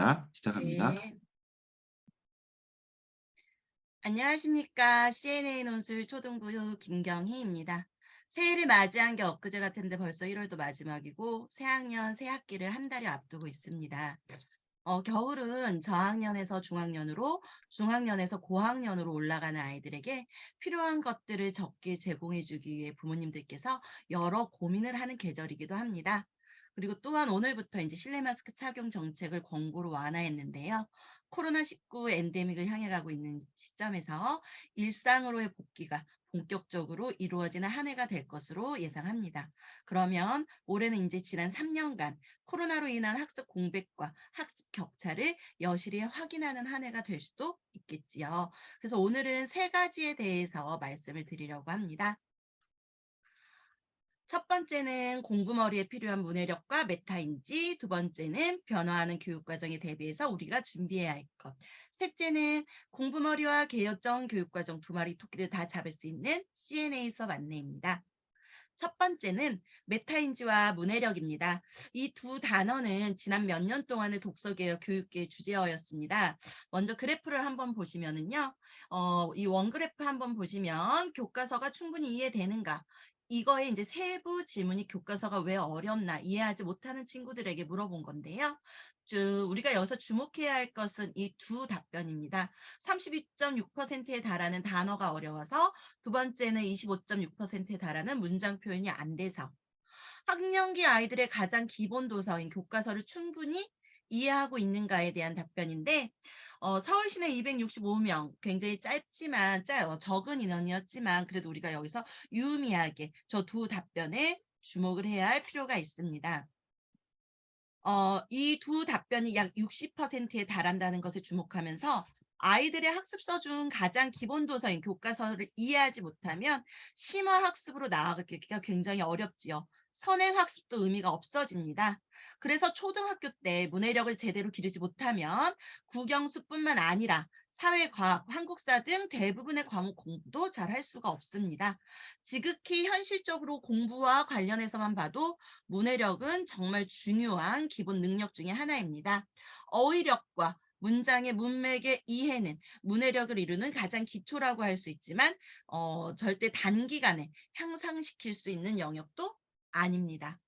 알겠습니다. 시작합니다. 네. 안녕하십니까. CNA 논술 초등부 김경희입니다. 새해를 맞이한 게 엊그제 같은데 벌써 1월도 마지막이고 새학년 새 학기를 한 달여 앞두고 있습니다. 겨울은 저학년에서 중학년으로, 중학년에서 고학년으로 올라가는 아이들에게 필요한 것들을 적게 제공해주기 위해 부모님들께서 여러 고민을 하는 계절이기도 합니다. 그리고 또한 오늘부터 이제 실내 마스크 착용 정책을 권고로 완화했는데요. 코로나19 엔데믹을 향해 가고 있는 시점에서 일상으로의 복귀가 본격적으로 이루어지는 한 해가 될 것으로 예상합니다. 그러면 올해는 이제 지난 3년간 코로나로 인한 학습 공백과 학습 격차를 여실히 확인하는 한 해가 될 수도 있겠지요. 그래서 오늘은 세 가지에 대해서 말씀을 드리려고 합니다. 첫 번째는 공부머리에 필요한 문해력과 메타인지, 두 번째는 변화하는 교육과정에 대비해서 우리가 준비해야 할 것, 셋째는 공부머리와 개혁적 교육과정 두 마리 토끼를 다 잡을 수 있는 CNA 수업 안내입니다. 첫 번째는 메타인지와 문해력입니다. 이 두 단어는 지난 몇 년 동안의 독서개혁 교육계의 주제어였습니다. 먼저 그래프를 한번 보시면은요, 이 원그래프 한번 보시면 교과서가 충분히 이해되는가? 이거에 이제 세부 질문이 교과서가 왜 어렵나 이해하지 못하는 친구들에게 물어본 건데요. 우리가 여기서 주목해야 할 것은 이 두 답변입니다. 32.6%에 달하는 단어가 어려워서, 두 번째는 25.6%에 달하는 문장 표현이 안 돼서. 학령기 아이들의 가장 기본 도서인 교과서를 충분히 이해하고 있는가에 대한 답변인데, 서울시내 265명, 굉장히 적은 인원이었지만 그래도 우리가 여기서 유의미하게 저 두 답변에 주목을 해야 할 필요가 있습니다. 이 두 답변이 약 60%에 달한다는 것에 주목하면서, 아이들의 학습서 중 가장 기본 도서인 교과서를 이해하지 못하면 심화 학습으로 나아가기가 굉장히 어렵지요. 선행 학습도 의미가 없어집니다. 그래서 초등학교 때 문해력을 제대로 기르지 못하면 국영수뿐만 아니라 사회과학, 한국사 등 대부분의 과목 공부도 잘 할 수가 없습니다. 지극히 현실적으로 공부와 관련해서만 봐도 문해력은 정말 중요한 기본 능력 중에 하나입니다. 어휘력과 문장의 문맥의 이해는 문해력을 이루는 가장 기초라고 할 수 있지만, 절대 단기간에 향상시킬 수 있는 영역도 아닙니다.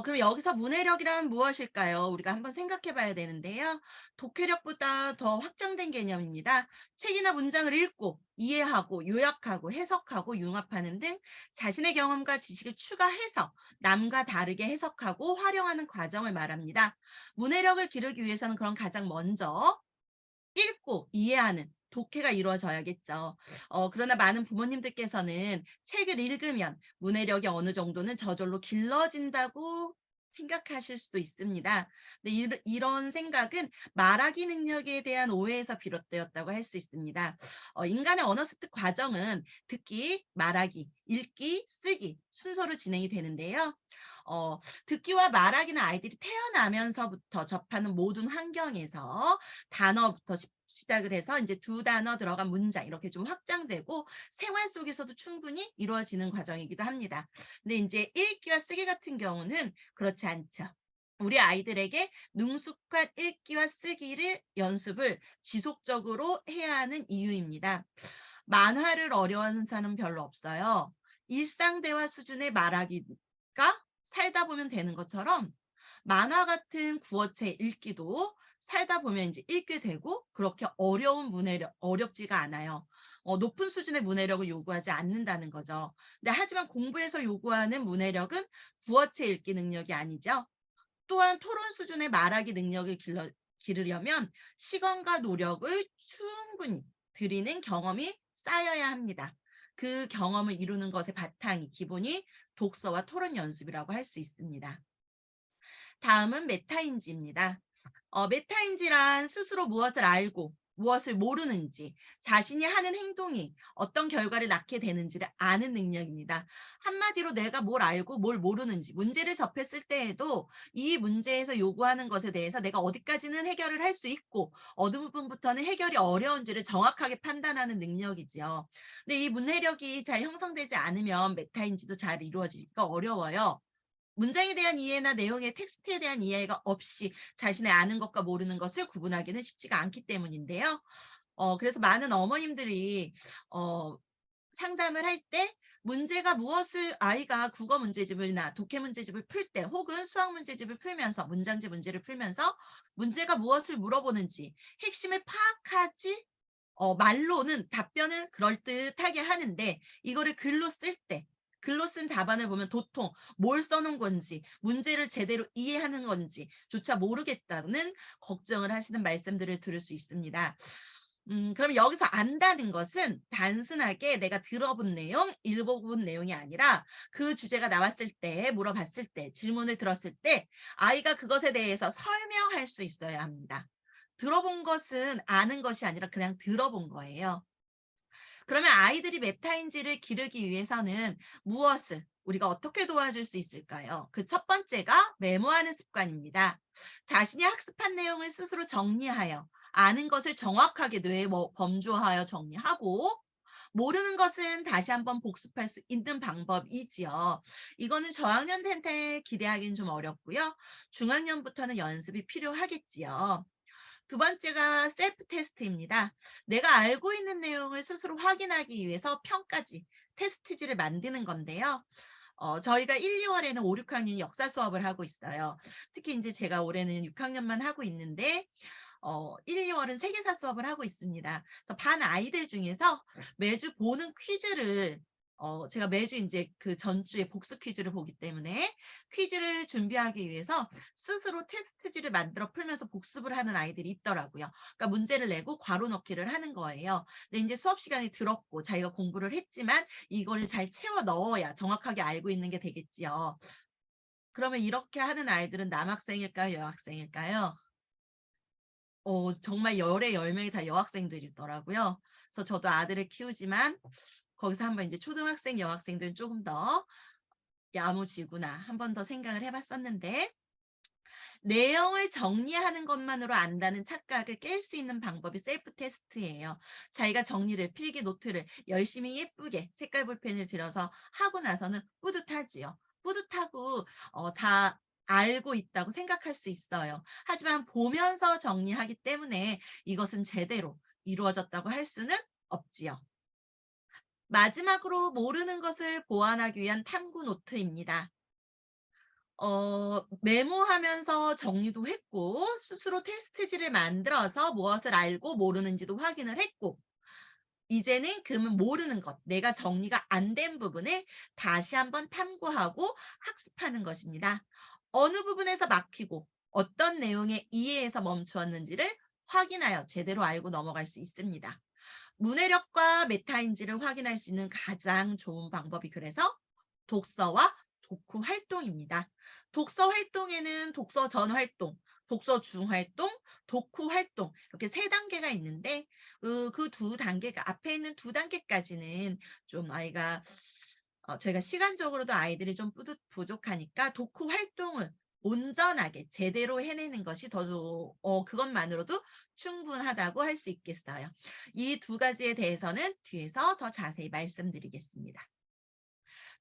그럼 여기서 문해력이란 무엇일까요? 우리가 한번 생각해 봐야 되는데요. 독해력보다 더 확장된 개념입니다. 책이나 문장을 읽고 이해하고 요약하고 해석하고 융합하는 등 자신의 경험과 지식을 추가해서 남과 다르게 해석하고 활용하는 과정을 말합니다. 문해력을 기르기 위해서는 그럼 가장 먼저 읽고 이해하는 독해가 이루어져야겠죠. 그러나 많은 부모님들께서는 책을 읽으면 문해력이 어느 정도는 저절로 길러진다고 생각하실 수도 있습니다. 근데 이런 생각은 말하기 능력에 대한 오해에서 비롯되었다고 할 수 있습니다. 인간의 언어 습득 과정은 듣기, 말하기, 읽기, 쓰기 순서로 진행이 되는데요. 듣기와 말하기는 아이들이 태어나면서부터 접하는 모든 환경에서 단어부터 시작을 해서 이제 두 단어 들어간 문장 이렇게 좀 확장되고 생활 속에서도 충분히 이루어지는 과정이기도 합니다. 근데 이제 읽기와 쓰기 같은 경우는 그렇지 않죠. 우리 아이들에게 능숙한 읽기와 쓰기를 연습을 지속적으로 해야 하는 이유입니다. 만화를 어려워하는 사람은 별로 없어요. 일상 대화 수준의 말하기가 살다 보면 되는 것처럼 만화 같은 구어체 읽기도 살다 보면 이제 읽게 되고, 그렇게 어려운 문해력, 어렵지가 않아요. 높은 수준의 문해력을 요구하지 않는다는 거죠. 근데 하지만 공부에서 요구하는 문해력은 구어체 읽기 능력이 아니죠. 또한 토론 수준의 말하기 능력을 기르려면 시간과 노력을 충분히 들이는 경험이 쌓여야 합니다. 그 경험을 이루는 것의 바탕이 기본이 독서와 토론 연습이라고 할 수 있습니다. 다음은 메타인지입니다. 메타인지란 스스로 무엇을 알고 무엇을 모르는지, 자신이 하는 행동이 어떤 결과를 낳게 되는지를 아는 능력입니다. 한마디로 내가 뭘 알고 뭘 모르는지, 문제를 접했을 때에도 이 문제에서 요구하는 것에 대해서 내가 어디까지는 해결을 할 수 있고 어느 부분부터는 해결이 어려운지를 정확하게 판단하는 능력이지요. 근데 이 문해력이 잘 형성되지 않으면 메타인지도 잘 이루어지기가 어려워요. 문장에 대한 이해나 내용의 텍스트에 대한 이해가 없이 자신의 아는 것과 모르는 것을 구분하기는 쉽지가 않기 때문인데요. 그래서 많은 어머님들이 어 상담을 할 때 문제가 무엇을 아이가 국어 문제집이나 독해 문제집을 풀 때 혹은 수학 문제집을 풀면서 문장제 문제를 풀면서 문제가 무엇을 물어보는지 핵심을 파악하지 말로는 답변을 그럴듯하게 하는데 이거를 글로 쓸 때 글로 쓴 답안을 보면 도통 뭘 써놓은 건지 문제를 제대로 이해하는 건지조차 모르겠다는 걱정을 하시는 말씀들을 들을 수 있습니다. 그럼 여기서 안다는 것은 단순하게 내가 들어본 내용, 읽어본 내용이 아니라 그 주제가 나왔을 때, 물어봤을 때, 질문을 들었을 때 아이가 그것에 대해서 설명할 수 있어야 합니다. 들어본 것은 아는 것이 아니라 그냥 들어본 거예요. 그러면 아이들이 메타인지를 기르기 위해서는 무엇을 우리가 어떻게 도와줄 수 있을까요? 그 첫 번째가 메모하는 습관입니다. 자신이 학습한 내용을 스스로 정리하여 아는 것을 정확하게 뇌에 범주하여 정리하고 모르는 것은 다시 한번 복습할 수 있는 방법이지요. 이거는 저학년 때 기대하기는 좀 어렵고요. 중학년부터는 연습이 필요하겠지요. 두 번째가 셀프 테스트입니다. 내가 알고 있는 내용을 스스로 확인하기 위해서 평가지, 테스트지를 만드는 건데요. 저희가 1, 2월에는 5, 6학년 역사 수업을 하고 있어요. 특히 이제 제가 올해는 6학년만 하고 있는데 1, 2월은 세계사 수업을 하고 있습니다. 그래서 반 아이들 중에서 매주 보는 퀴즈를 제가 매주 인제 그 전주에 복습 퀴즈를 보기 때문에 퀴즈를 준비하기 위해서 스스로 테스트지를 만들어 풀면서 복습을 하는 아이들이 있더라고요. 그러니까 문제를 내고 괄호 넣기를 하는 거예요. 근데 인제 수업 시간이 들었고 자기가 공부를 했지만 이거를 잘 채워 넣어야 정확하게 알고 있는 게 되겠지요. 그러면 이렇게 하는 아이들은 남학생일까요? 여학생일까요? 정말 열의 10 명이 다 여학생들이더라고요. 그래서 저도 아들을 키우지만 거기서 한번 인제 초등학생, 여학생들은 쪼금 더 야무지구나 한 번 더 생각을 해 봤었는데 내용을 정리하는 것만으로 안다는 착각을 깰 수 있는 방법이 셀프 테스트예요. 자기가 정리를 필기 노트를 열심히 예쁘게 색깔 볼펜을 들여서 하고 나서는 뿌듯하지요. 뿌듯하고 다 알고 있다고 생각할 수 있어요. 하지만 보면서 정리하기 때문에 이것은 제대로 이루어졌다고 할 수는 없지요. 마지막으로 모르는 것을 보완하기 위한 탐구 노트입니다. 메모하면서 정리도 했고 스스로 테스트지를 만들어서 무엇을 알고 모르는지도 확인을 했고 이제는 그러면 모르는 것, 내가 정리가 안 된 부분을 다시 한번 탐구하고 학습하는 것입니다. 어느 부분에서 막히고 어떤 내용의 이해에서 멈추었는지를 확인하여 제대로 알고 넘어갈 수 있습니다. 문해력과 메타인지를 확인할 수 있는 가장 좋은 방법이 그래서 독서와 독후 활동입니다. 독서 활동에는 독서 전 활동, 독서 중 활동, 독후 활동 이렇게 세 단계가 있는데 그 두 단계가 앞에 있는 두 단계까지는 좀 아이가 저희가 시간적으로도 아이들이 좀 부족하니까 독후 활동을 온전하게 제대로 해내는 것이 그것만으로도 충분하다고 할 수 있겠어요. 이 두 가지에 대해서는 뒤에서 더 자세히 말씀드리겠습니다.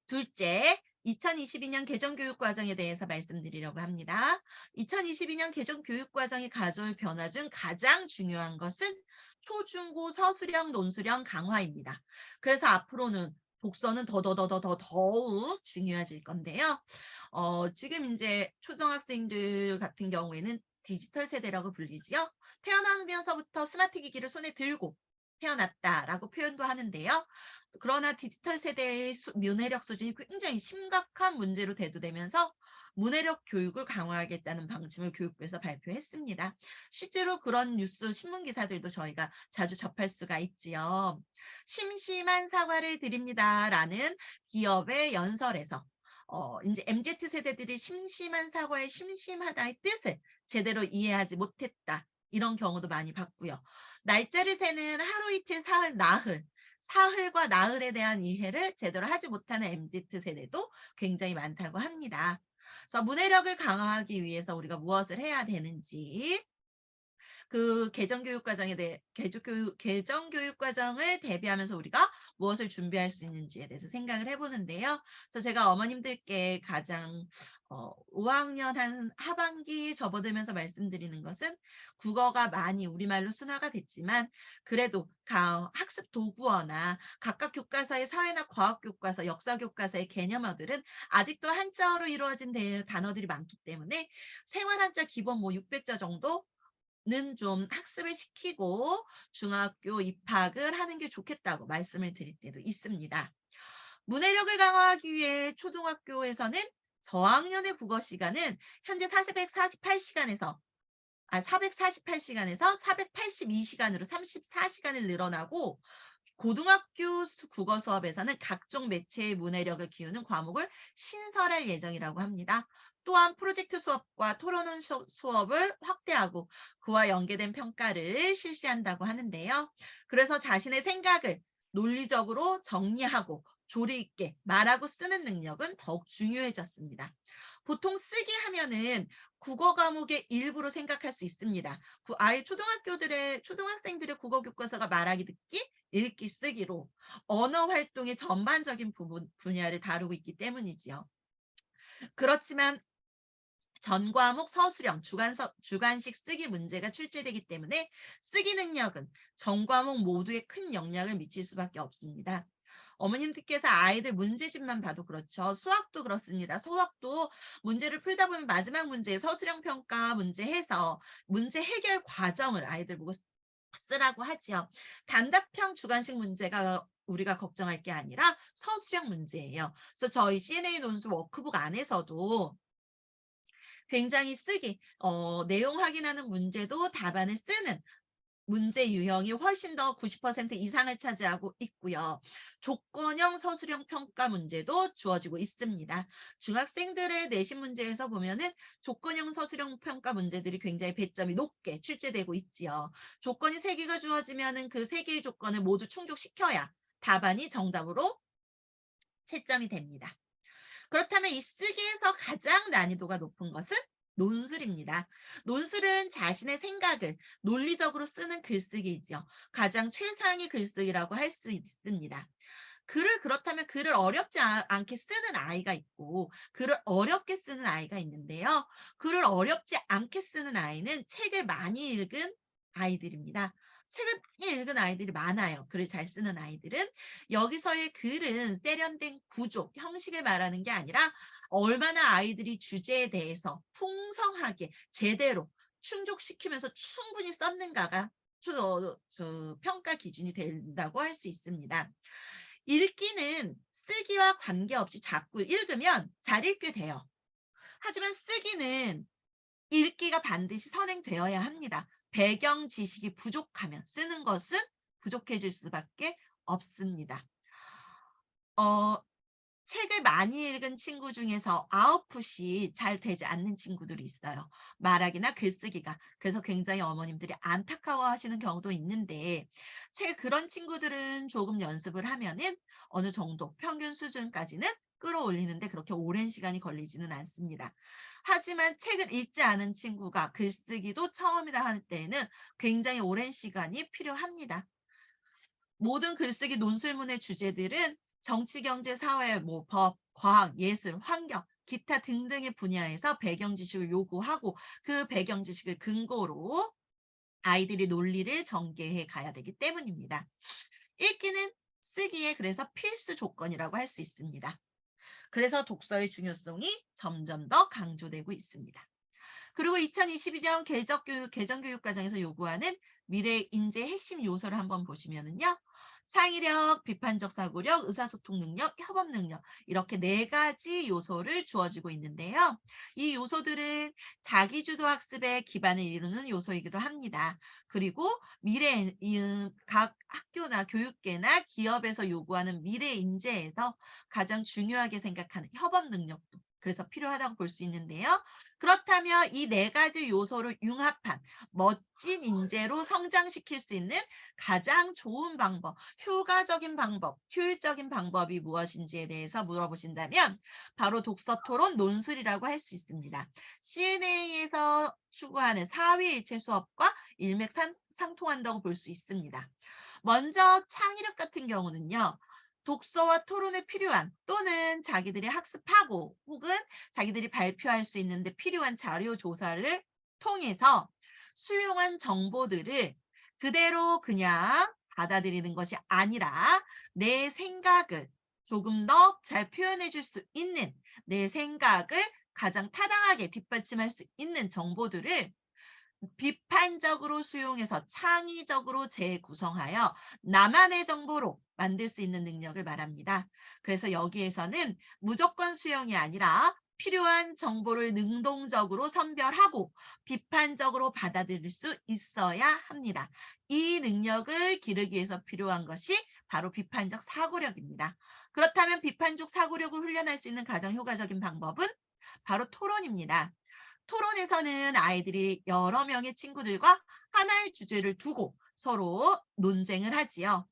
둘째, 2022년 개정교육과정에 대해서 말씀드리려고 합니다. 2022년 개정교육과정이 가져올 변화 중 가장 중요한 것은 초중고 서술형 논술형 강화입니다. 그래서 앞으로는 독서는 더욱 중요해질 건데요. 지금 이제 초등학생들 같은 경우에는 디지털 세대라고 불리지요. 태어나면서부터 스마트 기기를 손에 들고 태어났다라고 표현도 하는데요. 그러나 디지털 세대의 문해력 수준이 굉장히 심각한 문제로 대두되면서 문해력 교육을 강화하겠다는 방침을 교육부에서 발표했습니다. 실제로 그런 뉴스 신문 기사들도 저희가 자주 접할 수가 있지요. 심심한 사과를 드립니다라는 기업의 연설에서 인제 MZ 세대들이 심심한 사과의 심심하다의 뜻을 제대로 이해하지 못했다. 이런 경우도 많이 봤고요. 날짜를 세는 하루 이틀 사흘 나흘, 사흘과 나흘에 대한 이해를 제대로 하지 못하는 MZ 세대도 굉장히 많다고 합니다. 그래서 문해력을 강화하기 위해서 우리가 무엇을 해야 되는지 그 개정교육 과정을 대비하면서 우리가 무엇을 준비할 수 있는지에 대해서 생각을 해보는데요. 그래서 제가 어머님들께 가장 5학년 한 하반기 접어들면서 말씀드리는 것은 국어가 많이 우리말로 순화가 됐지만 그래도 학습 도구어나 각각 교과서의 사회나 과학 교과서, 역사 교과서의 개념어들은 아직도 한자어로 이루어진 단어들이 많기 때문에 생활 한자 기본 뭐 600자 정도 는 좀 학습을 시키고 중학교 입학을 하는 게 좋겠다고 말씀을 드릴 때도 있습니다. 문해력을 강화하기 위해 초등학교에서는 저학년의 국어 시간은 현재 448시간에서 482시간으로 34시간을 늘어나고 고등학교 국어 수업에서는 각종 매체의 문해력을 키우는 과목을 신설할 예정이라고 합니다. 또한 프로젝트 수업과 토론원 수업을 확대하고 그와 연계된 평가를 실시한다고 하는데요. 그래서 자신의 생각을 논리적으로 정리하고 조리 있게 말하고 쓰는 능력은 더욱 중요해졌습니다. 보통 쓰기 하면은 국어 과목의 일부로 생각할 수 있습니다. 초등학생들의 국어 교과서가 말하기 듣기, 읽기 쓰기로 언어 활동의 전반적인 분야를 다루고 있기 때문이지요. 그렇지만 전 과목 서술형, 주관식 쓰기 문제가 출제되기 때문에 쓰기 능력은 전 과목 모두에 큰 영향을 미칠 수밖에 없습니다. 어머님들께서 아이들 문제집만 봐도 그렇죠. 수학도 그렇습니다. 수학도 문제를 풀다 보면 마지막 문제에 서술형 평가 문제 해서 문제 해결 과정을 아이들 보고 쓰라고 하지요. 단답형 주관식 문제가 우리가 걱정할 게 아니라 서술형 문제예요. 그래서 저희 CNA 논술 워크북 안에서도 굉장히 내용 확인하는 문제도 답안을 쓰는 문제 유형이 훨씬 더 90% 이상을 차지하고 있고요. 조건형 서술형 평가 문제도 주어지고 있습니다. 중학생들의 내신 문제에서 보면은 조건형 서술형 평가 문제들이 굉장히 배점이 높게 출제되고 있지요. 조건이 3개가 주어지면은 그 3개의 조건을 모두 충족시켜야 답안이 정답으로 채점이 됩니다. 그렇다면 이 쓰기에서 가장 난이도가 높은 것은 논술입니다. 논술은 자신의 생각을 논리적으로 쓰는 글쓰기이죠. 가장 최상의 글쓰기라고 할 수 있습니다. 그렇다면 글을 어렵지 않게 쓰는 아이가 있고 글을 어렵게 쓰는 아이가 있는데요. 글을 어렵지 않게 쓰는 아이는 책을 많이 읽은 아이들입니다. 책을 많이 읽은 아이들이 많아요. 글을 잘 쓰는 아이들은. 여기서의 글은 세련된 구조, 형식을 말하는 게 아니라 얼마나 아이들이 주제에 대해서 풍성하게 제대로 충족시키면서 충분히 썼는가가 평가 기준이 된다고 할 수 있습니다. 읽기는 쓰기와 관계없이 자꾸 읽으면 잘 읽게 돼요. 하지만 쓰기는 읽기가 반드시 선행되어야 합니다. 배경 지식이 부족하면 쓰는 것은 부족해질 수밖에 없습니다. 어, 책을 많이 읽은 친구 중에서 아웃풋이 잘 되지 않는 친구들이 있어요. 말하기나 글쓰기가. 그래서 굉장히 어머님들이 안타까워하시는 경우도 있는데 그런 친구들은 조금 연습을 하면은 어느 정도 평균 수준까지는 끌어올리는데 그렇게 오랜 시간이 걸리지는 않습니다. 하지만 책을 읽지 않은 친구가 글쓰기도 처음이다 할 때에는 굉장히 오랜 시간이 필요합니다. 모든 글쓰기 논술문의 주제들은 정치, 경제, 사회, 법, 과학, 예술, 환경, 기타 등등의 분야에서 배경 지식을 요구하고 그 배경 지식을 근거로 아이들이 논리를 전개해 가야 되기 때문입니다. 읽기는 쓰기에 그래서 필수 조건이라고 할 수 있습니다. 그래서 독서의 중요성이 점점 더 강조되고 있습니다. 그리고 2022년 개정교육과정에서 요구하는 미래 인재 핵심 요소를 한번 보시면은요. 창의력, 비판적 사고력, 의사소통 능력, 협업 능력 이렇게 4가지 요소를 주어지고 있는데요. 이 요소들은 자기주도 학습의 기반을 이루는 요소이기도 합니다. 그리고 각 학교나 교육계나 기업에서 요구하는 미래 인재에서 가장 중요하게 생각하는 협업 능력도 그래서 필요하다고 볼 수 있는데요. 그렇다면 이 4가지 요소를 융합한 멋진 인재로 성장시킬 수 있는 가장 좋은 방법, 효과적인 방법, 효율적인 방법이 무엇인지에 대해서 물어보신다면 바로 독서 토론 논술이라고 할 수 있습니다. CNA에서 추구하는 사회일체 수업과 일맥상통한다고 볼 수 있습니다. 먼저 창의력 같은 경우는요. 독서와 토론에 필요한 또는 자기들이 학습하고 혹은 자기들이 발표할 수 있는데 필요한 자료 조사를 통해서 수용한 정보들을 그대로 그냥 받아들이는 것이 아니라 내 생각을 조금 더 잘 표현해 줄 수 있는 내 생각을 가장 타당하게 뒷받침할 수 있는 정보들을 비판적으로 수용해서 창의적으로 재구성하여 나만의 정보로 만들 수 있는 능력을 말합니다. 그래서 여기에서는 무조건 수용이 아니라 필요한 정보를 능동적으로 선별하고 비판적으로 받아들일 수 있어야 합니다. 이 능력을 기르기 위해서 필요한 것이 바로 비판적 사고력입니다. 그렇다면 비판적 사고력을 훈련할 수 있는 가장 효과적인 방법은 바로 토론입니다. 토론에서는 아이들이 여러 명의 친구들과 하나의 주제를 두고 서로 논쟁을 하지요.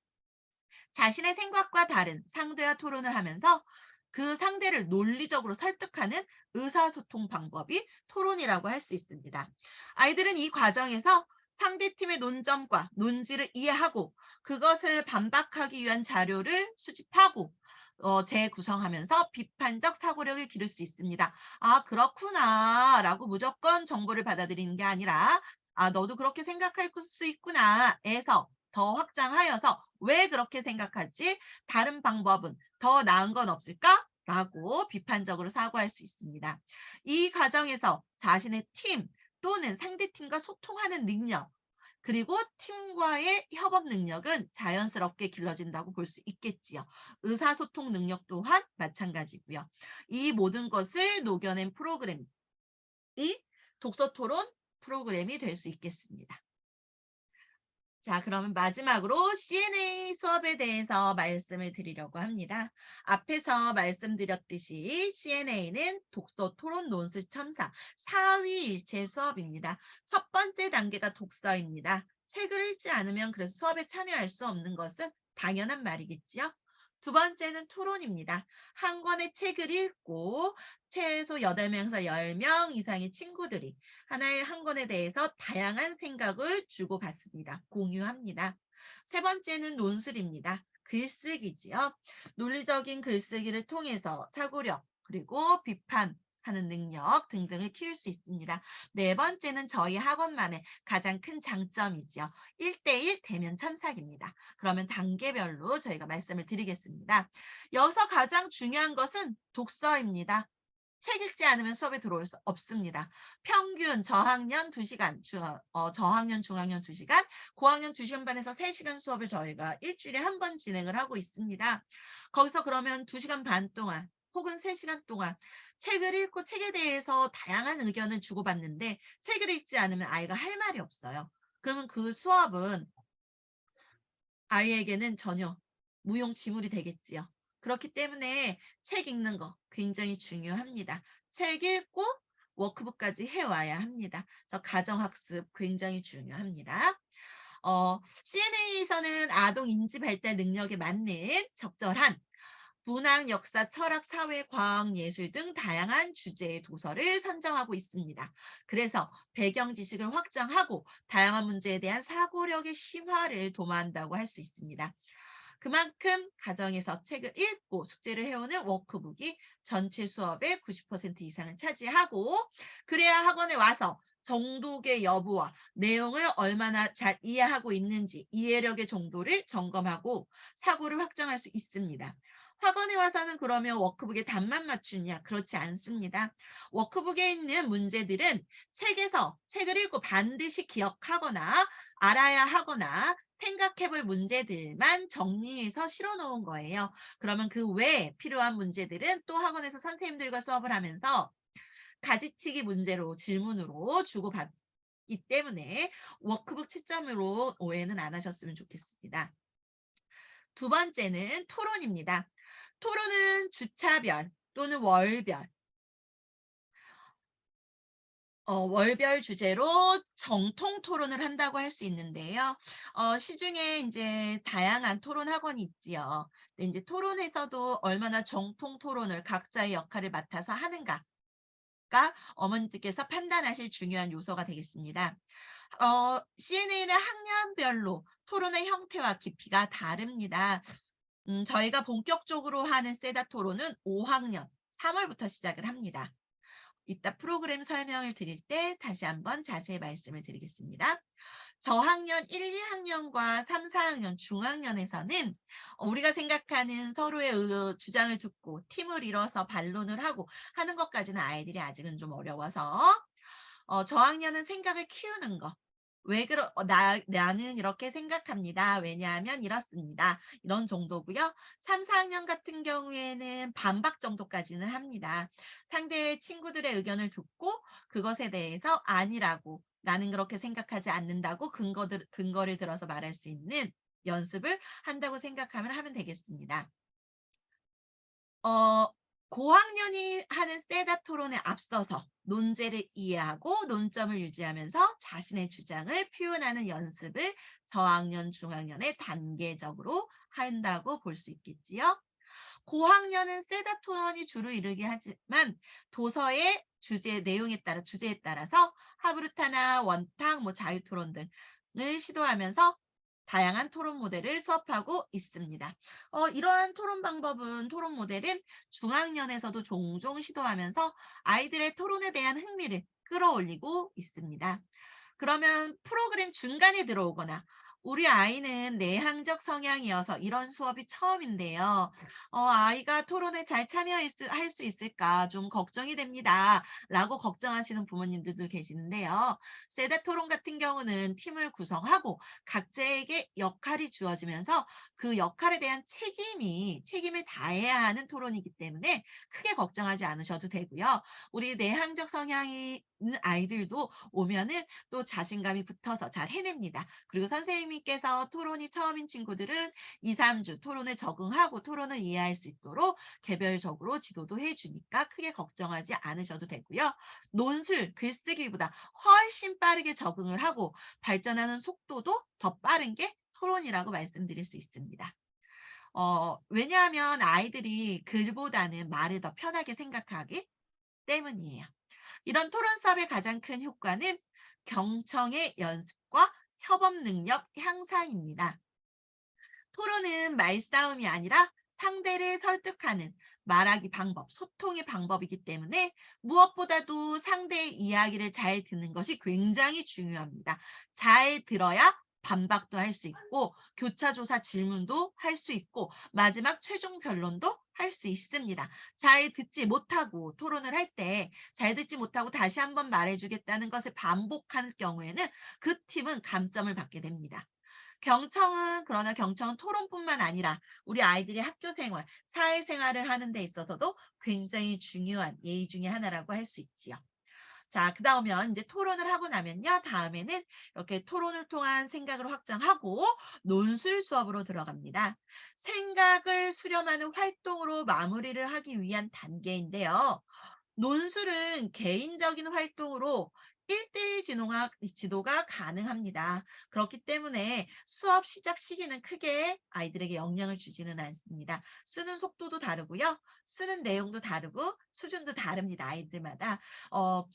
자신의 생각과 다른 상대와 토론을 하면서 그 상대를 논리적으로 설득하는 의사소통 방법이 토론이라고 할 수 있습니다. 아이들은 이 과정에서 상대팀의 논점과 논지를 이해하고 그것을 반박하기 위한 자료를 수집하고 재구성하면서 비판적 사고력을 기를 수 있습니다. 아, 그렇구나 라고 무조건 정보를 받아들이는 게 아니라 아, 너도 그렇게 생각할 수 있구나 에서 더 확장하여서 왜 그렇게 생각하지? 다른 방법은 더 나은 건 없을까? 라고 비판적으로 사고할 수 있습니다. 이 과정에서 자신의 팀 또는 상대팀과 소통하는 능력, 그리고 팀과의 협업 능력은 자연스럽게 길러진다고 볼 수 있겠지요. 의사소통 능력 또한 마찬가지고요. 이 모든 것을 녹여낸 프로그램이 독서토론 프로그램이 될 수 있겠습니다. 자, 그러면 마지막으로 C&A 수업에 대해서 말씀을 드리려고 합니다. 앞에서 말씀드렸듯이 C&A는 독서, 토론, 논술, 첨사, 사위일체 수업입니다. 첫 번째 단계가 독서입니다. 책을 읽지 않으면 그래서 수업에 참여할 수 없는 것은 당연한 말이겠지요. 두 번째는 토론입니다. 한 권의 책을 읽고 최소 8명에서 10명 이상의 친구들이 하나의 한 권에 대해서 다양한 생각을 주고받습니다. 공유합니다. 세 번째는 논술입니다. 글쓰기지요. 논리적인 글쓰기를 통해서 사고력 그리고 비판하는 능력 등등을 키울 수 있습니다. 네 번째는 저희 학원만의 가장 큰 장점이죠. 1대1 대면 첨삭입니다. 그러면 단계별로 저희가 말씀을 드리겠습니다. 여기서 가장 중요한 것은 독서입니다. 책 읽지 않으면 수업에 들어올 수 없습니다. 평균 저학년 2시간, 저학년, 중학년 2시간, 고학년 2시간 반에서 3시간 수업을 저희가 일주일에 한 번 진행을 하고 있습니다. 거기서 그러면 2시간 반 동안 혹은 3시간 동안 책을 읽고 책에 대해서 다양한 의견을 주고받는데 책을 읽지 않으면 아이가 할 말이 없어요. 그러면 그 수업은 아이에게는 전혀 무용지물이 되겠지요. 그렇기 때문에 책 읽는 거 굉장히 중요합니다. 책 읽고 워크북까지 해와야 합니다. 그래서 가정학습 굉장히 중요합니다. CNA에서는 아동 인지 발달 능력에 맞는 적절한 문학, 역사, 철학, 사회, 과학, 예술 등 다양한 주제의 도서를 선정하고 있습니다. 그래서 배경 지식을 확장하고 다양한 문제에 대한 사고력의 심화를 도모한다고 할 수 있습니다. 그만큼 가정에서 책을 읽고 숙제를 해오는 워크북이 전체 수업의 90% 이상을 차지하고 그래야 학원에 와서 정독의 여부와 내용을 얼마나 잘 이해하고 있는지 이해력의 정도를 점검하고 사고를 확정할 수 있습니다. 학원에 와서는 그러면 워크북에 답만 맞추냐? 그렇지 않습니다. 워크북에 있는 문제들은 책에서 책을 읽고 반드시 기억하거나 알아야 하거나 생각해볼 문제들만 정리해서 실어놓은 거예요. 그러면 그 외에 필요한 문제들은 또 학원에서 선생님들과 수업을 하면서 가지치기 문제로 질문으로 주고받기 때문에 워크북 채점으로 오해는 안 하셨으면 좋겠습니다. 두 번째는 토론입니다. 토론은 주차별 또는 월별 주제로 정통 토론을 한다고 할 수 있는데요. 시중에 이제 다양한 토론 학원이 있지요. 근데 이제 토론에서도 얼마나 정통 토론을 각자의 역할을 맡아서 하는가가 어머니들께서 판단하실 중요한 요소가 되겠습니다. CNA는 학년별로 토론의 형태와 깊이가 다릅니다. 저희가 본격적으로 하는 세다 토론은 5학년 3월부터 시작을 합니다. 이따 프로그램 설명을 드릴 때 다시 한번 자세히 말씀을 드리겠습니다. 저학년 1, 2학년과 3, 4학년 중학년에서는 우리가 생각하는 서로의 주장을 듣고 팀을 이뤄서 반론을 하고 하는 것까지는 아이들이 아직은 좀 어려워서 저학년은 생각을 키우는 거. 나는 이렇게 생각합니다. 왜냐하면 이렇습니다. 이런 정도고요. 3, 4학년 같은 경우에는 반박 정도까지는 합니다. 상대의 친구들의 의견을 듣고 그것에 대해서 아니라고 나는 그렇게 생각하지 않는다고 근거를 들어서 말할 수 있는 연습을 한다고 생각하면 하면 되겠습니다. 어, 고학년이 하는 세다 토론에 앞서서 논제를 이해하고 논점을 유지하면서 자신의 주장을 표현하는 연습을 저학년, 중학년에 단계적으로 한다고 볼 수 있겠지요. 고학년은 세다 토론이 주로 이르게 하지만 도서의 주제에 따라서 하브르타나 원탁, 자유 토론 등을 시도하면서 다양한 토론 모델을 수업하고 있습니다. 이러한 토론 모델은 중학년에서도 종종 시도하면서 아이들의 토론에 대한 흥미를 끌어올리고 있습니다. 그러면 프로그램 중간에 들어오거나 우리 아이는 내향적 성향이어서 이런 수업이 처음인데요. 아이가 토론에 잘 참여할 수 있을까 좀 걱정이 됩니다. 라고 걱정하시는 부모님들도 계시는데요. 세대 토론 같은 경우는 팀을 구성하고 각자에게 역할이 주어지면서 그 역할에 대한 책임을 다해야 하는 토론이기 때문에 크게 걱정하지 않으셔도 되고요. 우리 내향적 성향이 있는 아이들도 오면은 또 자신감이 붙어서 잘 해냅니다. 그리고 선생님께서 토론이 처음인 친구들은 2, 3주 토론에 적응하고 토론을 이해할 수 있도록 개별적으로 지도도 해주니까 크게 걱정하지 않으셔도 되고요. 논술, 글쓰기보다 훨씬 빠르게 적응을 하고 발전하는 속도도 더 빠른 게 토론이라고 말씀드릴 수 있습니다. 왜냐하면 아이들이 글보다는 말을 더 편하게 생각하기 때문이에요. 이런 토론 수업의 가장 큰 효과는 경청의 연습과 협업 능력 향상입니다. 토론은 말싸움이 아니라 상대를 설득하는 말하기 방법, 소통의 방법이기 때문에 무엇보다도 상대의 이야기를 잘 듣는 것이 굉장히 중요합니다. 잘 들어야 반박도 할 수 있고 교차조사 질문도 할 수 있고 마지막 최종 변론도 할 수 있습니다. 잘 듣지 못하고 토론을 할 때 잘 듣지 못하고 다시 한번 말해주겠다는 것을 반복할 경우에는 그 팀은 감점을 받게 됩니다. 그러나 경청은 토론뿐만 아니라 우리 아이들이 학교 생활, 사회생활을 하는 데 있어서도 굉장히 중요한 예의 중에 하나라고 할 수 있지요. 자, 그다음에 이제 토론을 하고 나면요. 다음에는 이렇게 토론을 통한 생각을 확장하고 논술 수업으로 들어갑니다. 생각을 수렴하는 활동으로 마무리를 하기 위한 단계인데요. 논술은 개인적인 활동으로 1대1 지도가 가능합니다. 그렇기 때문에 수업 시작 시기는 크게 아이들에게 영향을 주지는 않습니다. 쓰는 속도도 다르고요. 쓰는 내용도 다르고 수준도 다릅니다. 아이들마다. 어,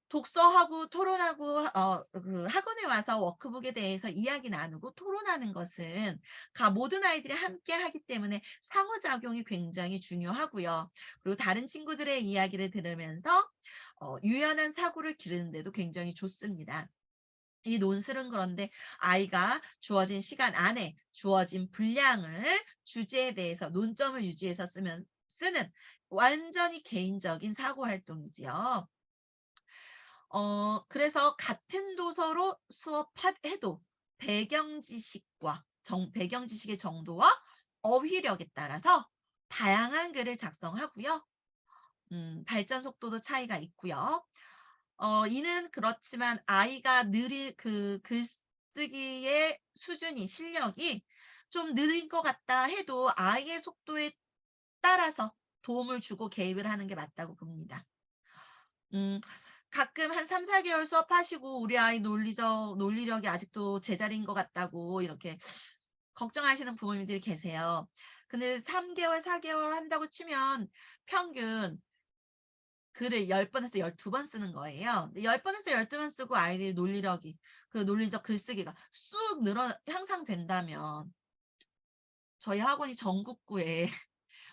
독서하고 토론하고 그 학원에 와서 워크북에 대해서 이야기 나누고 토론하는 것은 모든 아이들이 함께 하기 때문에 상호작용이 굉장히 중요하고요. 그리고 다른 친구들의 이야기를 들으면서 유연한 사고를 기르는 데도 굉장히 좋습니다. 이 논술은 그런데 아이가 주어진 시간 안에 주어진 분량을 주제에 대해서 논점을 유지해서 쓰는 완전히 개인적인 사고 활동이지요. 그래서 같은 도서로 수업해도 배경 지식의 정도와 어휘력에 따라서 다양한 글을 작성하고요. 발전 속도도 차이가 있고요. 이는 그렇지만 아이가 글쓰기의 실력이 좀 느린 것 같다 해도 아이의 속도에 따라서 도움을 주고 개입을 하는 게 맞다고 봅니다. 음, 가끔 한 3, 4개월 수업하시고 우리 아이 논리력이 아직도 제자리인 것 같다고 이렇게 걱정하시는 부모님들이 계세요. 근데 3개월, 4개월 한다고 치면 평균 글을 10번에서 12번 쓰는 거예요. 10번에서 12번 쓰고 아이들이 논리력이 그 논리적 글쓰기가 쑥 향상된다면 저희 학원이 전국구에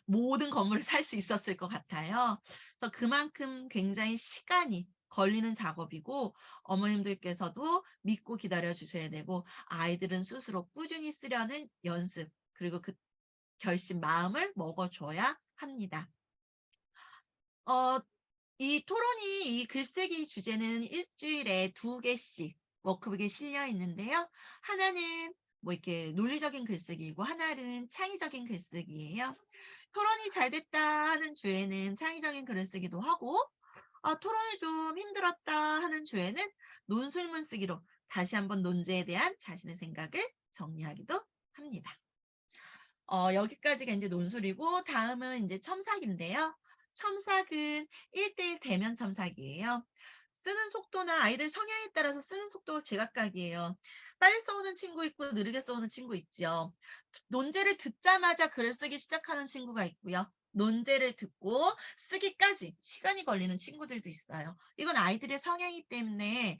모든 건물을 살 수 있었을 것 같아요. 그래서 그만큼 굉장히 시간이 걸리는 작업이고 어머님들께서도 믿고 기다려 주셔야 되고 아이들은 스스로 꾸준히 쓰려는 연습 그리고 그 결심 마음을 먹어줘야 합니다. 어, 이 토론이 이 글쓰기 주제는 일주일에 2개씩 워크북에 실려 있는데요. 하나는 뭐 이렇게 논리적인 글쓰기이고 하나는 창의적인 글쓰기예요. 토론이 잘 됐다 하는 주에는 창의적인 글을 쓰기도 하고 토론이 좀 힘들었다 하는 주에는 논술문 쓰기로 다시 한번 논제에 대한 자신의 생각을 정리하기도 합니다. 여기까지가 이제 논술이고 다음은 이제 첨삭인데요. 첨삭은 1대1 대면 첨삭이에요. 쓰는 속도나 아이들 성향에 따라서 쓰는 속도가 제각각이에요. 빨리 써오는 친구 있고 느리게 써오는 친구 있죠. 논제를 듣자마자 글을 쓰기 시작하는 친구가 있고요. 논제를 듣고 쓰기까지 시간이 걸리는 친구들도 있어요. 이건 아이들의 성향이기 때문에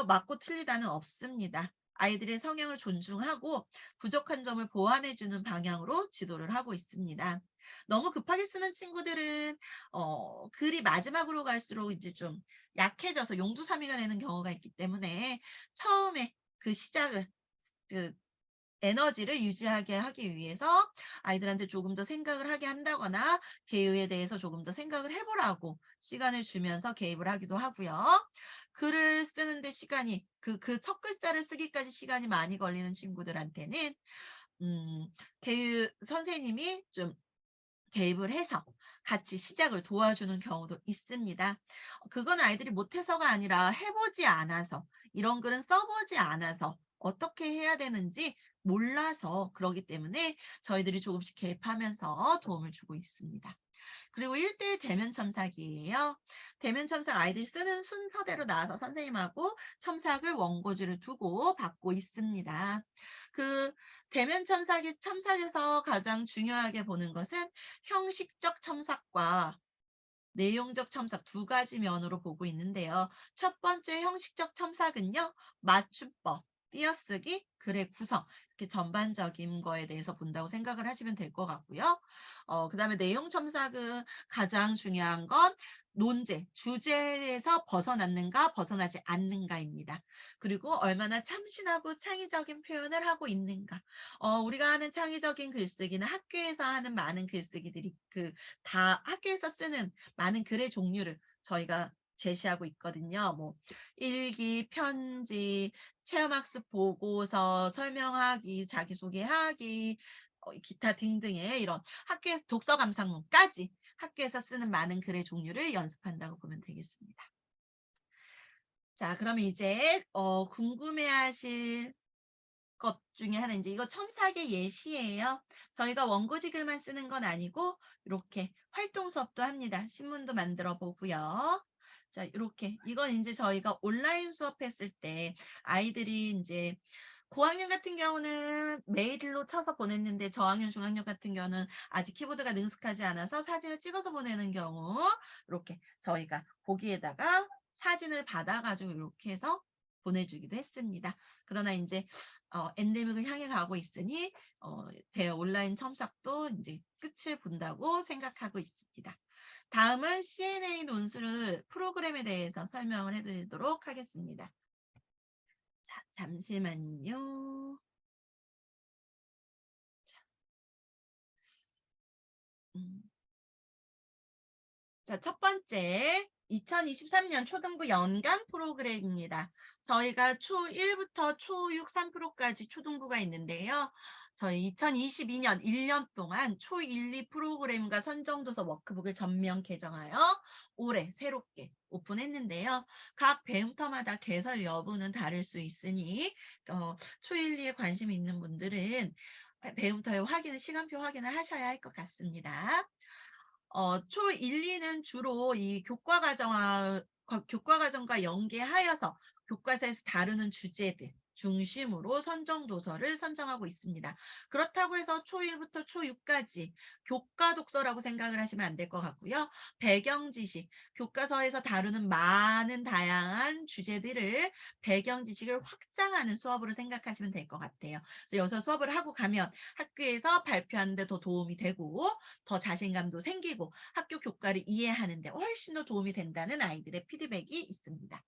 맞고 틀리다는 없습니다. 아이들의 성향을 존중하고 부족한 점을 보완해주는 방향으로 지도를 하고 있습니다. 너무 급하게 쓰는 친구들은 글이 마지막으로 갈수록 이제 좀 약해져서 용두사미가 되는 경우가 있기 때문에 처음에 그 시작을 그 에너지를 유지하게 하기 위해서 아이들한테 조금 더 생각을 하게 한다거나 개요에 대해서 조금 더 생각을 해보라고 시간을 주면서 개입을 하기도 하고요. 글을 쓰는데 시간이 그 첫 글자를 쓰기까지 시간이 많이 걸리는 친구들한테는 개요 선생님이 좀 개입을 해서 같이 시작을 도와주는 경우도 있습니다. 그건 아이들이 못해서가 아니라 해보지 않아서 이런 글은 써보지 않아서 어떻게 해야 되는지 몰라서 그러기 때문에 저희들이 조금씩 개입하면서 도움을 주고 있습니다. 그리고 1대1 대면 첨삭이에요. 대면 첨삭 아이들이 쓰는 순서대로 나와서 선생님하고 첨삭을 원고지를 두고 받고 있습니다. 그 대면 첨삭에서 가장 중요하게 보는 것은 형식적 첨삭과 내용적 첨삭 2가지 면으로 보고 있는데요. 첫 번째 형식적 첨삭은요. 맞춤법, 띄어쓰기, 글의 구성 이렇게 전반적인 거에 대해서 본다고 생각을 하시면 될 것 같고요. 그다음에 내용 첨삭은 가장 중요한 건 논제, 주제에서 벗어났는가 벗어나지 않는가입니다. 그리고 얼마나 참신하고 창의적인 표현을 하고 있는가. 우리가 하는 창의적인 글쓰기는 학교에서 하는 많은 글쓰기들이 다 학교에서 쓰는 많은 글의 종류를 저희가 제시하고 있거든요. 뭐 일기, 편지, 체험학습 보고서, 설명하기, 자기소개하기, 기타 등등의 이런 학교에서 독서 감상문까지 학교에서 쓰는 많은 글의 종류를 연습한다고 보면 되겠습니다. 자, 그러면 이제 궁금해하실 것 중에 하나 이제 이거 첨삭의 예시예요. 저희가 원고지 글만 쓰는 건 아니고 이렇게 활동 수업도 합니다. 신문도 만들어 보고요. 자, 이렇게 이건 이제 저희가 온라인 수업했을 때 아이들이 이제 고학년 같은 경우는 메일로 쳐서 보냈는데 저학년, 중학년 같은 경우는 아직 키보드가 능숙하지 않아서 사진을 찍어서 보내는 경우 이렇게 저희가 거기에다가 사진을 받아가지고 이렇게 해서 보내주기도 했습니다. 그러나 이제 엔데믹을 향해 가고 있으니 온라인 첨삭도 이제 끝을 본다고 생각하고 있습니다. 다음은 CNA 논술 프로그램에 대해서 설명을 해드리도록 하겠습니다. 자, 잠시만요. 자, 음. 자, 첫 번째 2023년 초등부 연간 프로그램입니다. 저희가 초1부터 초6 3프로까지 초등부가 있는데요. 저희 2022년 1년 동안 초1, 2 프로그램과 선정도서 워크북을 전면 개정하여 올해 새롭게 오픈했는데요. 각 배움터마다 개설 여부는 다를 수 있으니 초1, 2에 관심 있는 분들은 배움터의 시간표 확인을 하셔야 할 것 같습니다. 초 1, 2는 주로 이 교과 과정과 연계하여서 교과서에서 다루는 주제들, 중심으로 선정 도서를 선정하고 있습니다. 그렇다고 해서 초1부터 초6까지 교과 독서라고 생각을 하시면 안 될 것 같고요. 배경 지식, 교과서에서 다루는 많은 다양한 주제들을 배경 지식을 확장하는 수업으로 생각하시면 될 것 같아요. 그래서 여기서 수업을 하고 가면 학교에서 발표하는 데 더 도움이 되고 더 자신감도 생기고 학교 교과를 이해하는 데 훨씬 더 도움이 된다는 아이들의 피드백이 있습니다.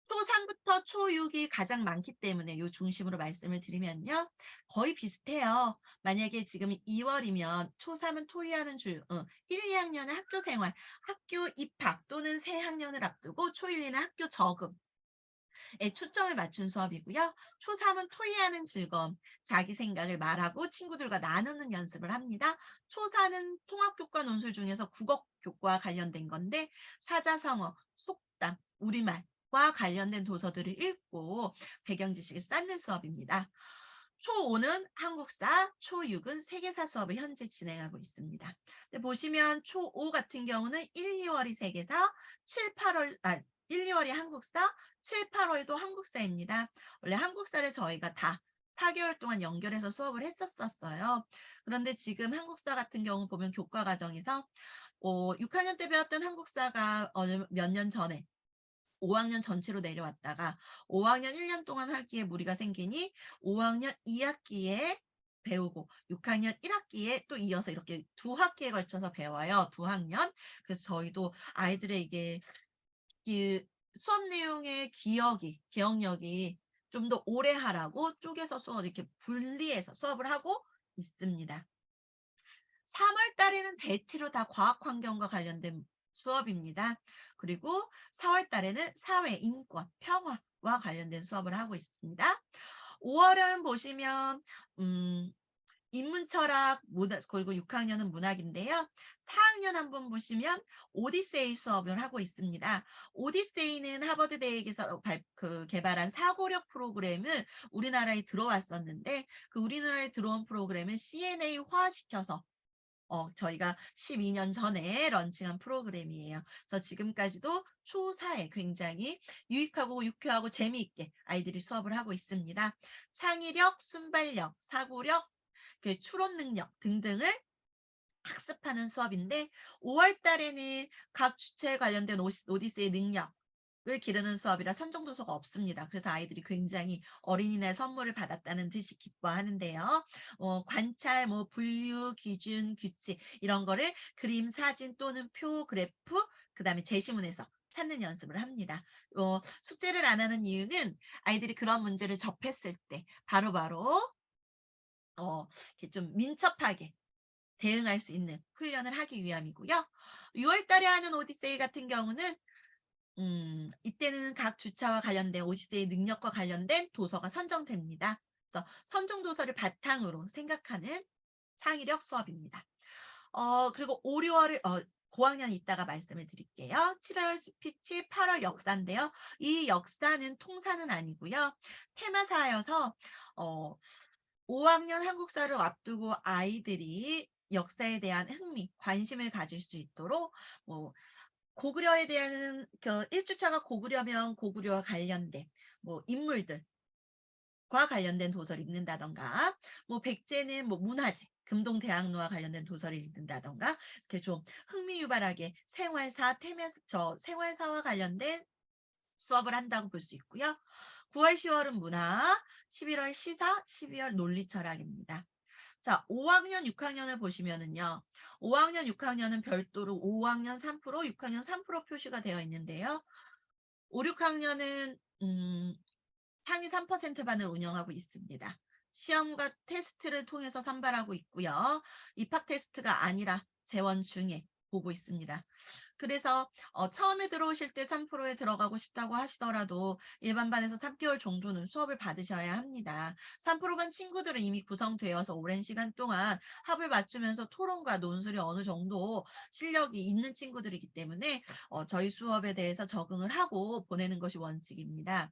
초3부터 초6이 가장 많기 때문에 요 중심으로 말씀을 드리면요. 거의 비슷해요. 만약에 지금 2월이면 초3은 토의하는 1, 2학년은 학교 생활, 학교 입학 또는 새 학년을 앞두고 초1은 학교 적응에 초점을 맞춘 수업이고요. 초3은 토의하는 즐거움, 자기 생각을 말하고 친구들과 나누는 연습을 합니다. 초4는 통합교과 논술 중에서 국어교과와 관련된 건데 사자성어, 속담, 우리말과 관련된 도서들을 읽고 배경 지식을 쌓는 수업입니다. 초5는 한국사, 초6은 세계사 수업을 현재 진행하고 있습니다. 근데 보시면 초5 같은 경우는 1, 2월이 세계사, 7, 8월, 1, 2월이 한국사, 7, 8월도 한국사입니다. 원래 한국사를 저희가 다 4개월 동안 연결해서 수업을 했었어요. 그런데 지금 한국사 같은 경우 보면 교과 과정에서 6학년 때 배웠던 한국사가 몇 년 전에 5학년 전체로 내려왔다가 5학년 1년 동안 하기에 무리가 생기니 5학년 2학기에 배우고 6학년 1학기에 또 이어서 이렇게 두 학기에 걸쳐서 배워요. 두 학년. 그래서 저희도 아이들의 이게 이 수업 내용의 기억력이 좀 더 오래 하라고 쪼개서 수업 이렇게 분리해서 수업을 하고 있습니다. 3월 달에는 대체로 다 과학 환경과 관련된 수업입니다. 그리고 4월 달에는 사회, 인권, 평화와 관련된 수업을 하고 있습니다. 5월은 보시면 인문 철학, 문학, 그리고 6학년은 문학인데요. 4학년 한번 보시면 오디세이 수업을 하고 있습니다. 오디세이는 하버드 대학에서 개발한 사고력 프로그램을 우리나라에 들어왔었는데 그 우리나라에 들어온 프로그램을 CNA화시켜서 저희가 12년 전에 런칭한 프로그램이에요. 그래서 지금까지도 초4에 굉장히 유익하고 유쾌하고 재미있게 아이들이 수업을 하고 있습니다. 창의력, 순발력, 사고력, 추론 능력 등등을 학습하는 수업인데 5월 달에는 각 주체에 관련된 오디세이 능력을 기르는 수업이라 선정도서가 없습니다. 그래서 아이들이 굉장히 어린이날 선물을 받았다는 듯이 기뻐하는데요. 관찰, 분류, 기준, 규칙 이런 거를 그림, 사진 또는 표, 그래프, 그다음에 제시문에서 찾는 연습을 합니다. 숙제를 안 하는 이유는 아이들이 그런 문제를 접했을 때 바로바로 이렇게 좀 민첩하게 대응할 수 있는 훈련을 하기 위함이고요. 6월 달에 하는 오디세이 같은 경우는 이때는 각 주차와 관련된 오디세이 능력과 관련된 도서가 선정됩니다. 그래서 선정 도서를 바탕으로 생각하는 창의력 수업입니다. 그리고 5, 6월에 고학년 이따가 말씀을 드릴게요. 7월 스피치, 8월 역사인데요. 이 역사는 통사는 아니고요. 테마사여서 5학년 한국사를 앞두고 아이들이 역사에 대한 흥미, 관심을 가질 수 있도록 고구려에 대한 1주차가 고구려면 고구려와 관련된 인물들과 관련된 도서를 읽는다던가 백제는 문화재, 금동대학로와 관련된 도서를 읽는다던가 이렇게 좀 흥미 유발하게 생활사와 관련된 수업을 한다고 볼 수 있고요. 9월, 10월은 문화, 11월 시사, 12월 논리철학입니다. 자, 5학년, 6학년을 보시면은요. 5학년, 6학년은 별도로 5학년 3%, 6학년 3% 표시가 되어 있는데요. 5, 6학년은 상위 3% 반을 운영하고 있습니다. 시험과 테스트를 통해서 선발하고 있고요. 입학 테스트가 아니라 재원 중에 보고 있습니다. 그래서 처음에 들어오실 때 3%에 들어가고 싶다고 하시더라도 일반반에서 3개월 정도는 수업을 받으셔야 합니다. 3%반 친구들은 이미 구성되어서 오랜 시간 동안 합을 맞추면서 토론과 논술이 어느 정도 실력이 있는 친구들이기 때문에 저희 수업에 대해서 적응을 하고 보내는 것이 원칙입니다.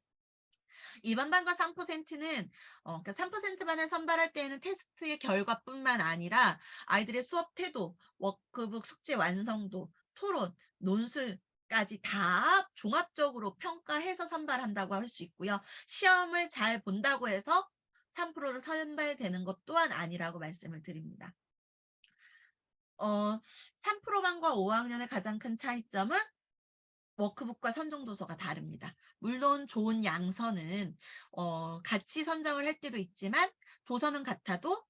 일반반과 3%는 그러니까 3%반을 선발할 때에는 테스트의 결과뿐만 아니라 아이들의 수업 태도, 워크북 숙제 완성도, 토론, 논술까지 까지 다 종합적으로 평가해서 선발한다고 할 수 있고요. 시험을 잘 본다고 해서 3%를 선발되는 것 또한 아니라고 말씀을 드립니다. 3%반과 5학년의 가장 큰 차이점은 워크북과 선정도서가 다릅니다. 물론 좋은 양서는 같이 선정을 할 때도 있지만 도서는 같아도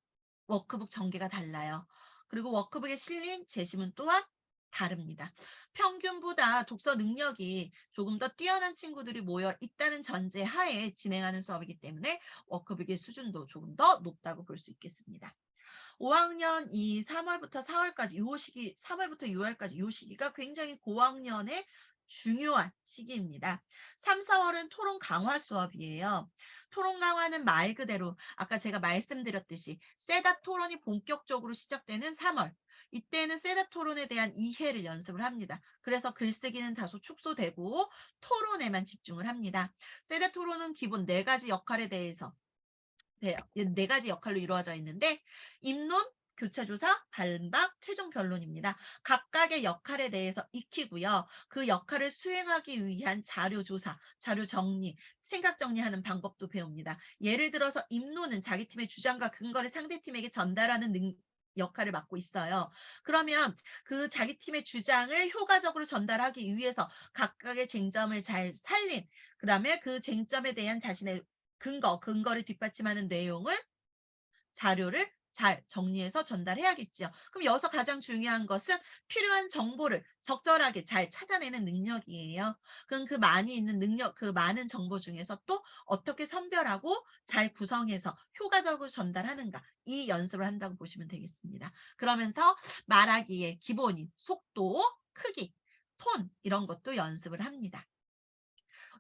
워크북 전개가 달라요. 그리고 워크북에 실린 제시문 또한 다릅니다. 평균보다 독서 능력이 조금 더 뛰어난 친구들이 모여 있다는 전제 하에 진행하는 수업이기 때문에 워크북의 수준도 조금 더 높다고 볼 수 있겠습니다. 5학년 이 3월부터 4월까지 요 시기, 3월부터 6월까지 요 시기가 굉장히 고학년의 중요한 시기입니다. 3, 4월은 토론 강화 수업이에요. 토론 강화는 말 그대로 아까 제가 말씀드렸듯이 세다 토론이 본격적으로 시작되는 3월. 이때는 세다 토론에 대한 이해를 연습을 합니다. 그래서 글쓰기는 다소 축소되고 토론에만 집중을 합니다. 세다 토론은 기본 4가지 역할에 대해서 네 가지 역할로 이루어져 있는데 입론, 교차조사, 반박, 최종 변론입니다. 각각의 역할에 대해서 익히고요. 그 역할을 수행하기 위한 자료 조사, 자료 정리, 생각 정리하는 방법도 배웁니다. 예를 들어서 입론은 자기 팀의 주장과 근거를 상대 팀에게 전달하는 역할을 맡고 있어요. 그러면 그 자기 팀의 주장을 효과적으로 전달하기 위해서 각각의 쟁점을 잘 살린, 그다음에 그 쟁점에 대한 자신의 근거를 뒷받침하는 내용을 자료를 잘 정리해서 전달해야겠죠. 그럼 여기서 가장 중요한 것은 필요한 정보를 적절하게 잘 찾아내는 능력이에요. 그럼 그 많이 있는 능력, 그 많은 정보 중에서 또 어떻게 선별하고 잘 구성해서 효과적으로 전달하는가, 이 연습을 한다고 보시면 되겠습니다. 그러면서 말하기의 기본인 속도, 크기, 톤 이런 것도 연습을 합니다.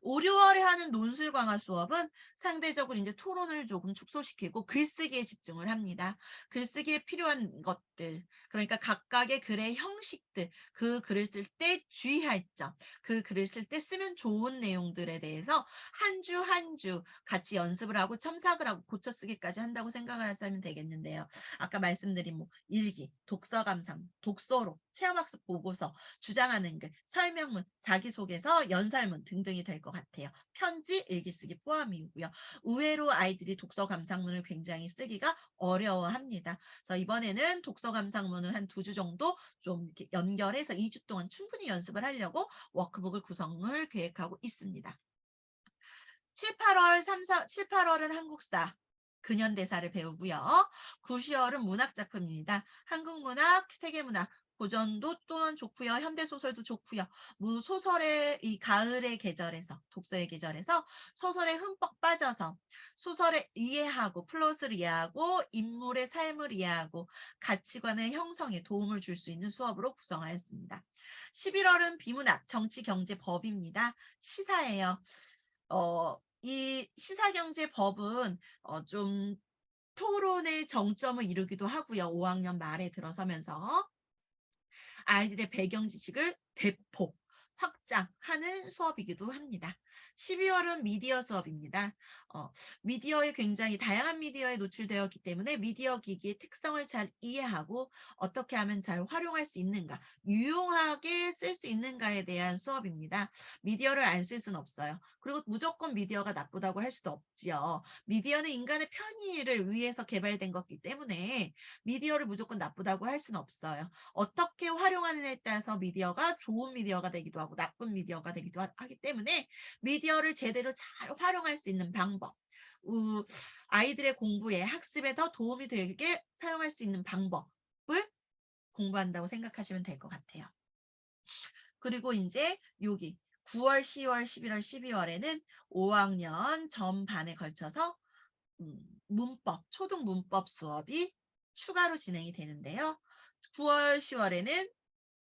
5, 6월에 하는 논술 강화 수업은 상대적으로 이제 토론을 조금 축소시키고 글쓰기에 집중을 합니다. 글쓰기에 필요한 것들, 그러니까 각각의 글의 형식들, 그 글을 쓸 때 주의할 점, 그 글을 쓸 때 쓰면 좋은 내용들에 대해서 한 주 한 주 같이 연습을 하고 첨삭을 하고 고쳐 쓰기까지 한다고 생각을 하시면 되겠는데요. 아까 말씀드린 뭐 일기, 독서 감상, 독서록, 체험학습 보고서, 주장하는 글, 설명문, 자기소개서, 연설문 등등이 될 것 같아요. 편지, 일기쓰기 포함이고요. 의외로 아이들이 독서 감상문을 굉장히 쓰기가 어려워합니다. 그래서 이번에는 독서 감상문을 한 2주 정도 좀 이렇게 연결해서 2주 동안 충분히 연습을 하려고 워크북을 구성을 계획하고 있습니다. 7, 8월 7, 8월은 한국사, 근현대사를 배우고요. 9, 10월은 문학작품입니다. 한국문학, 세계문학, 고전도 또한 좋고요. 현대소설도 좋고요. 소설의 이 가을의 계절에서, 독서의 계절에서 소설에 흠뻑 빠져서 소설을 이해하고 플롯을 이해하고 인물의 삶을 이해하고 가치관의 형성에 도움을 줄 수 있는 수업으로 구성하였습니다. 11월은 비문학, 정치, 경제, 법입니다. 시사예요. 이 시사경제법은 좀 토론의 정점을 이루기도 하고요. 5학년 말에 들어서면서 아이들의 배경 지식을 대폭 확장하는 수업이기도 합니다. 12월은 미디어 수업입니다. 미디어에 굉장히 다양한 미디어에 노출되었기 때문에 미디어 기기의 특성을 잘 이해하고 어떻게 하면 잘 활용할 수 있는가, 유용하게 쓸 수 있는가에 대한 수업입니다. 미디어를 안 쓸 수는 없어요. 그리고 무조건 미디어가 나쁘다고 할 수도 없지요. 미디어는 인간의 편의를 위해서 개발된 것이기 때문에 미디어를 무조건 나쁘다고 할 수는 없어요. 어떻게 활용하느냐에 따라서 미디어가 좋은 미디어가 되기도 하고 나쁜 미디어가 되기도 하기 때문에 미디어를 제대로 잘 활용할 수 있는 방법, 아이들의 공부에 학습에 더 도움이 되게 사용할 수 있는 방법을 공부한다고 생각하시면 될 것 같아요. 그리고 이제 여기 9월, 10월, 11월, 12월에는 5학년 전 반에 걸쳐서 문법, 초등 문법 수업이 추가로 진행이 되는데요. 9월, 10월에는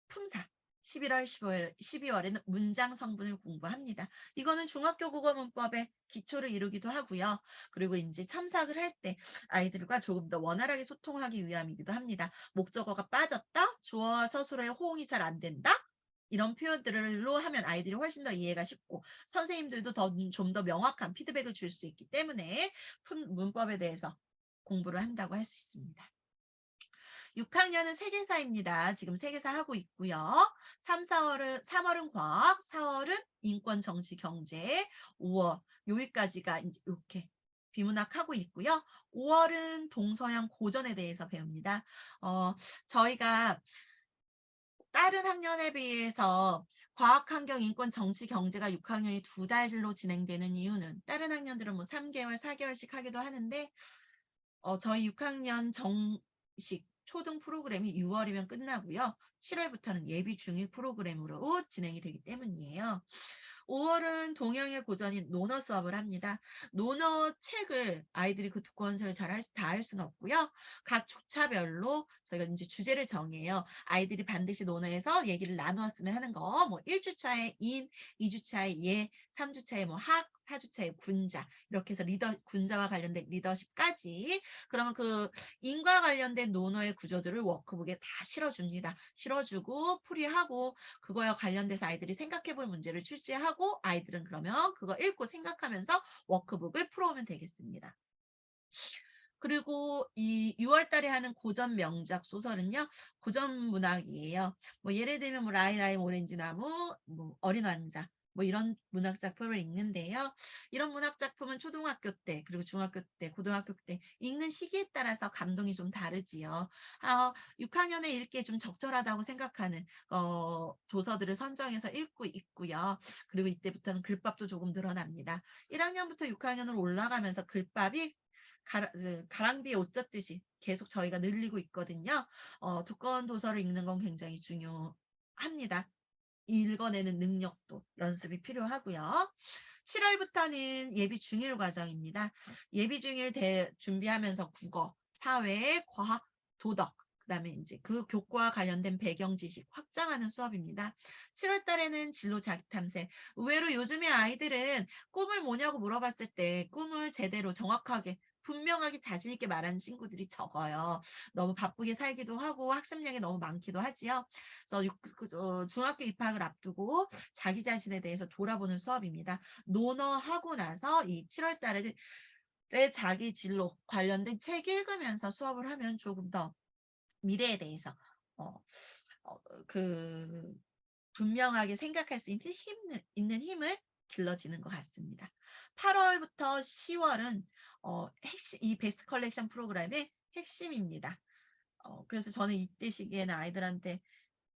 품사, 11월, 12월에는 문장 성분을 공부합니다. 이거는 중학교 국어 문법의 기초를 이루기도 하고요. 그리고 이제 첨삭을 할 때 아이들과 조금 더 원활하게 소통하기 위함이기도 합니다. 목적어가 빠졌다, 주어와 서술어의 호응이 잘 안 된다, 이런 표현들로 하면 아이들이 훨씬 더 이해가 쉽고 선생님들도 좀 더 명확한 피드백을 줄 수 있기 때문에 문법에 대해서 공부를 한다고 할 수 있습니다. 6학년은 세계사입니다. 지금 세계사 하고 있고요. 3월은 과학, 4월은 인권, 정치, 경제, 5월 여기까지가 이제 이렇게 비문학하고 있고요. 5월은 동서양 고전에 대해서 배웁니다. 저희가 다른 학년에 비해서 과학, 환경, 인권, 정치, 경제가 6학년이 2달로 진행되는 이유는 다른 학년들은 뭐 3개월, 4개월씩 하기도 하는데 저희 6학년 정식 초등 프로그램이 6월이면 끝나고요. 7월부터는 예비 중일 프로그램으로 진행이 되기 때문이에요. 5월은 동양의 고전인 논어 수업을 합니다. 논어 책을 아이들이 그 두꺼운 책을 다 할 수는 없고요. 각 조차별로 저희가 이제 주제를 정해요. 아이들이 반드시 논어에서 얘기를 나누었으면 하는 거, 뭐 1주차에 인, 2주차에 예, 3주차에 뭐 학, 4주차에 군자, 이렇게 해서 군자와 관련된 리더십까지. 그러면 그 인과 관련된 논어의 구조들을 워크북에 다 실어줍니다. 실어주고 풀이하고 그거와 관련돼서 아이들이 생각해 볼 문제를 출제하고 아이들은 그러면 그거 읽고 생각하면서 워크북을 풀어오면 되겠습니다. 그리고 이 6월 달에 하는 고전 명작 소설은요. 고전 문학이에요. 뭐 예를 들면 뭐 라임 오렌지 나무, 뭐 어린 왕자 뭐 이런 문학 작품을 읽는데요. 이런 문학 작품은 초등학교 때, 그리고 중학교 때, 고등학교 때 읽는 시기에 따라서 감동이 좀 다르지요. 6학년에 읽기에 좀 적절하다고 생각하는 도서들을 선정해서 읽고 있고요. 그리고 이때부터는 글밥도 조금 늘어납니다. 1학년부터 6학년으로 올라가면서 글밥이 가랑비에 옷 젖듯이 계속 저희가 늘리고 있거든요. 두꺼운 도서를 읽는 건 굉장히 중요합니다. 읽어내는 능력도 연습이 필요하고요. 7월부터는 예비 중일 과정입니다. 예비 중일 준비하면서 국어, 사회, 과학, 도덕, 그다음에 이제 그 교과와 관련된 배경 지식 확장하는 수업입니다. 7월 달에는 진로 자기 탐색. 의외로 요즘에 아이들은 꿈을 뭐냐고 물어봤을 때 꿈을 제대로 정확하게 분명하게 자신 있게 말하는 친구들이 적어요. 너무 바쁘게 살기도 하고 학습량이 너무 많기도 하지요. 그래서 중학교 입학을 앞두고 자기 자신에 대해서 돌아보는 수업입니다. 논어하고 나서 이 7월 달에 자기 진로 관련된 책 읽으면서 수업을 하면 조금 더 미래에 대해서 어, 그 분명하게 생각할 수 있는 힘을 길러지는 것 같습니다. 8월부터 10월은 이 베스트 컬렉션 프로그램의 핵심입니다. 그래서 저는 이때 시기에는 아이들한테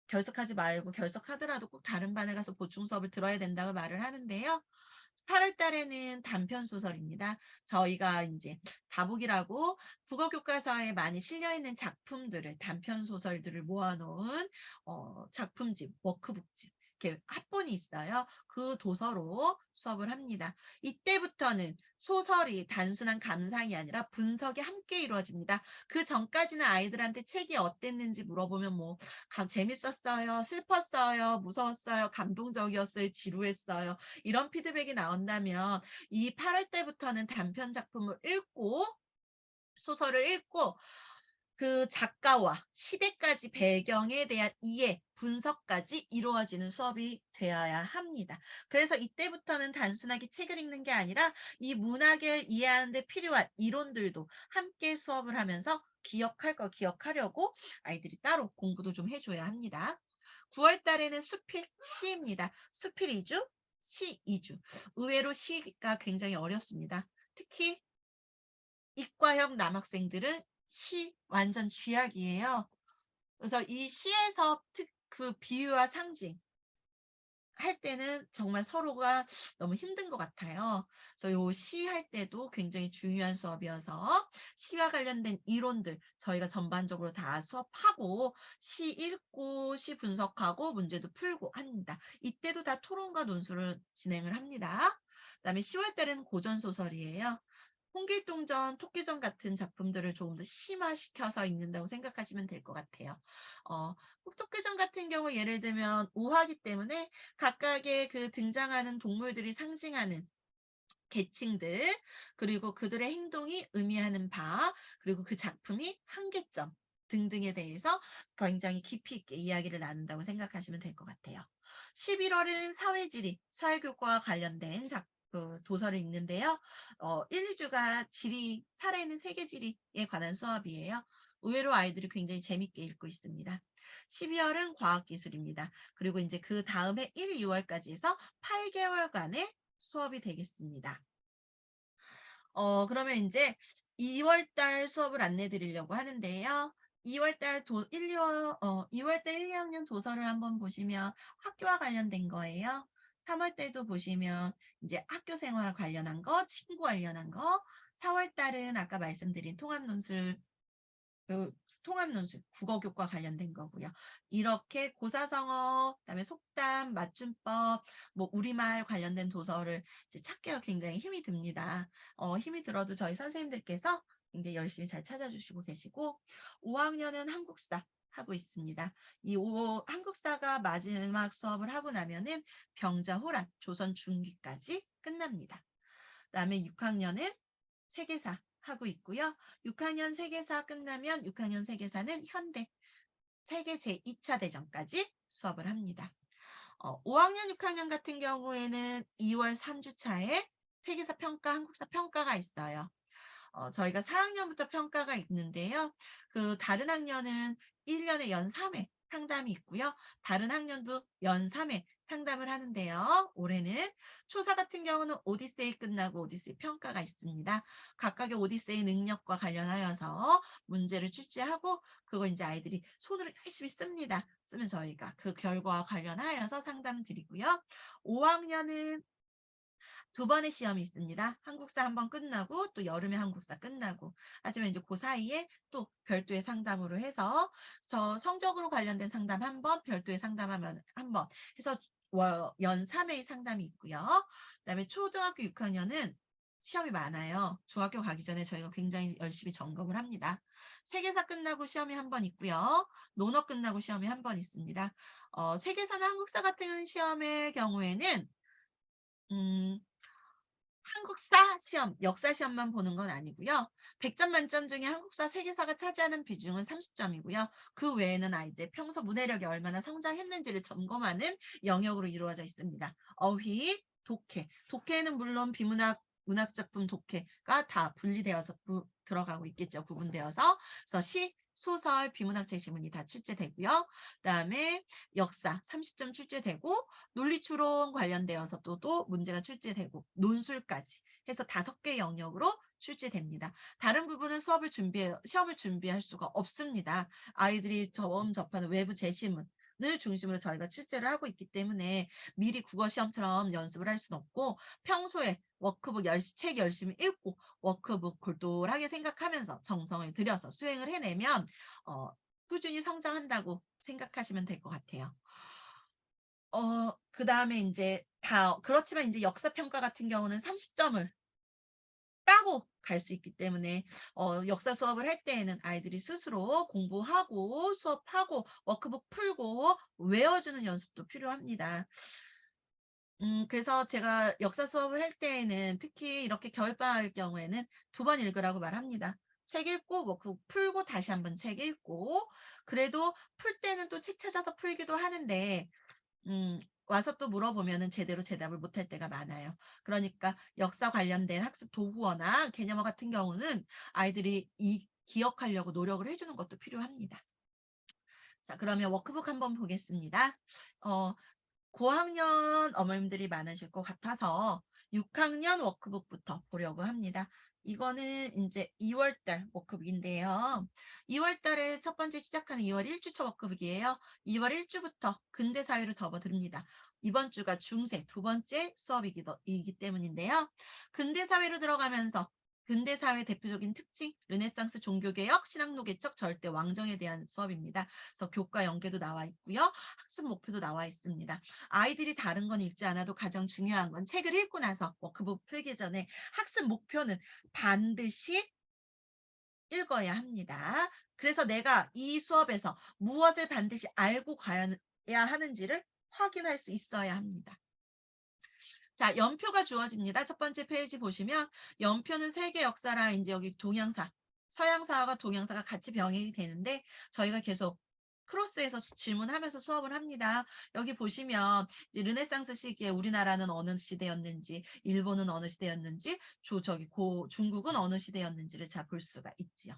결석하지 말고 결석하더라도 꼭 다른 반에 가서 보충 수업을 들어야 된다고 말을 하는데요. 8월 달에는 단편 소설입니다. 저희가 이제 다북이라고 국어 교과서에 많이 실려 있는 작품들을 단편 소설들을 모아놓은 작품집, 워크북집 이렇게 합본이 있어요. 그 도서로 수업을 합니다. 이때부터는 소설이 단순한 감상이 아니라 분석이 함께 이루어집니다. 그 전까지는 아이들한테 책이 어땠는지 물어보면 뭐 재밌었어요, 슬펐어요, 무서웠어요, 감동적이었어요, 지루했어요. 이런 피드백이 나온다면 이 8월 때부터는 단편 작품을 읽고 소설을 읽고 그 작가와 시대까지 배경에 대한 이해, 분석까지 이루어지는 수업이 되어야 합니다. 그래서 이때부터는 단순하게 책을 읽는 게 아니라 이 문학을 이해하는 데 필요한 이론들도 함께 수업을 하면서 기억할 거 기억하려고 아이들이 따로 공부도 좀 해줘야 합니다. 9월 달에는 수필 시입니다. 수필 2주, 시 2주. 의외로 시가 굉장히 어렵습니다. 특히 이과형 남학생들은 시 완전 쥐약이에요. 그래서 이 시에서 그 비유와 상징 할 때는 정말 서로가 너무 힘든 것 같아요. 그래서 요 시 할 때도 굉장히 중요한 수업이어서 시와 관련된 이론들 저희가 전반적으로 다 수업하고 시 읽고 시 분석하고 문제도 풀고 합니다. 이때도 다 토론과 논술을 진행을 합니다. 그다음에 10월 달에는 고전 소설이에요. 홍길동전, 토끼전 같은 작품들을 조금 더 심화시켜서 읽는다고 생각하시면 될 것 같아요. 토끼전 같은 경우 예를 들면 우화기 때문에 각각의 그 등장하는 동물들이 상징하는 계층들, 그리고 그들의 행동이 의미하는 바, 그리고 그 작품이 한계점 등등에 대해서 굉장히 깊이 있게 이야기를 나눈다고 생각하시면 될 것 같아요. 11월은 사회지리, 사회교과와 관련된 작품 그 도서를 읽는데요. 1, 2주가 지리, 살아있는 세계 지리에 관한 수업이에요. 의외로 아이들이 굉장히 재밌게 읽고 있습니다. 12월은 과학기술입니다. 그리고 이제 그 다음에 1, 2월까지 해서 8개월간의 수업이 되겠습니다. 그러면 이제 2월 달 수업을 안내 드리려고 하는데요. 2월 달 2월 달 1, 2학년 도서를 한번 보시면 학교와 관련된 거예요. 3월 달도 보시면 이제 학교 생활 관련한 거, 친구 관련한 거, 4월 달은 아까 말씀드린 그 통합논술, 국어교과 관련된 거고요. 이렇게 고사성어, 그다음에 속담, 맞춤법, 뭐 우리말 관련된 도서를 이제 찾기가 굉장히 힘이 듭니다. 힘이 들어도 저희 선생님들께서 굉장히 열심히 잘 찾아주시고 계시고 5학년은 한국사 하고 있습니다. 한국사가 마지막 수업을 하고 나면은 병자호란, 조선 중기까지 끝납니다. 그다음에 6학년은 세계사 하고 있고요. 6학년 세계사 끝나면 6학년 세계사는 현대 세계 제2차 대전까지 수업을 합니다. 5학년, 6학년 같은 경우에는 2월 3주차에 세계사 평가, 한국사 평가가 있어요. 저희가 4학년부터 평가가 있는데요. 그 다른 학년은 1년에 연 3회 상담이 있고요. 다른 학년도 연 3회 상담을 하는데요. 올해는 초사 같은 경우는 오디세이 끝나고 오디세이 평가가 있습니다. 각각의 오디세이 능력과 관련하여서 문제를 출제하고 그거 이제 아이들이 손으로 열심히 씁니다. 쓰면 저희가 그 결과와 관련하여서 상담 드리고요. 5학년은 두 번의 시험이 있습니다. 한국사 한 번 끝나고 또 여름에 한국사 끝나고 하지만 이제 그 사이에 또 별도의 상담으로 해서 성적으로 관련된 상담 한 번, 별도의 상담하면 한 번 해서 연 3회의 상담이 있고요. 그다음에 초등학교 6학년은 시험이 많아요. 중학교 가기 전에 저희가 굉장히 열심히 점검을 합니다. 세계사 끝나고 시험이 한 번 있고요. 논어 끝나고 시험이 한 번 있습니다. 세계사나 한국사 같은 시험의 경우에는 한국사 시험, 역사 시험만 보는 건 아니고요. 100점 만점 중에 한국사, 세계사가 차지하는 비중은 30점이고요. 그 외에는 아이들 평소 문해력이 얼마나 성장했는지를 점검하는 영역으로 이루어져 있습니다. 어휘, 독해. 독해는 물론 비문학, 문학작품 독해가 다 분리되어서 들어가고 있겠죠. 구분되어서. 그래서 시, 소설, 비문학 제시문이 다 출제되고요. 그다음에 역사 30점 출제되고 논리추론 관련되어서 또 문제가 출제되고 논술까지 해서 5개 영역으로 출제됩니다. 다른 부분은 시험을 준비할 수가 없습니다. 아이들이 처음 접하는 외부 제시문 을 중심으로 저희가 출제를 하고 있기 때문에 미리 국어 시험처럼 연습을 할 수는 없고 평소에 워크북 책 열심히 읽고 워크북 골똘하게 생각하면서 정성을 들여서 수행을 해내면 꾸준히 성장한다고 생각하시면 될 것 같아요. 그다음에 이제 그렇지만 이제 역사 평가 같은 경우는 30점을 따고 갈 수 있기 때문에 역사 수업을 할 때에는 아이들이 스스로 공부하고 수업하고 워크북 풀고 외워주는 연습도 필요합니다. 그래서 제가 역사 수업을 할 때에는 특히 이렇게 겨울방학일 경우에는 2번 읽으라고 말합니다. 책 읽고 워크북 풀고 다시 한번 책 읽고 그래도 풀 때는 또 책 찾아서 풀기도 하는데 와서 또 물어보면은 제대로 대답을 못할 때가 많아요. 그러니까 역사 관련된 학습 도구어나 개념어 같은 경우는 아이들이 기억하려고 노력을 해주는 것도 필요합니다. 자, 그러면 워크북 한번 보겠습니다. 고학년 어머님들이 많으실 것 같아서 6학년 워크북부터 보려고 합니다. 이거는 이제 2월달 워크북인데요. 2월달에 첫 번째 시작하는 2월 1주차 워크북이에요. 2월 1주부터 근대사회로 접어듭니다. 이번 주가 중세 두 번째 수업이기 때문인데요. 근대사회로 들어가면서 근대사회 대표적인 특징, 르네상스 종교개혁, 신학노개척, 절대 왕정에 대한 수업입니다. 그래서 교과 연계도 나와 있고요. 학습 목표도 나와 있습니다. 아이들이 다른 건 읽지 않아도 가장 중요한 건 책을 읽고 나서 워크북 풀기 전에 학습 목표는 반드시 읽어야 합니다. 그래서 내가 이 수업에서 무엇을 반드시 알고 가야 하는지를 확인할 수 있어야 합니다. 자, 연표가 주어집니다. 첫 번째 페이지 보시면 연표는 세계 역사랑 이제 여기 동양사, 서양사와 동양사가 같이 병행이 되는데 저희가 계속 크로스해서 질문하면서 수업을 합니다. 여기 보시면 이제 르네상스 시기에 우리나라는 어느 시대였는지, 일본은 어느 시대였는지, 중국은 어느 시대였는지를 잘 볼 수가 있지요.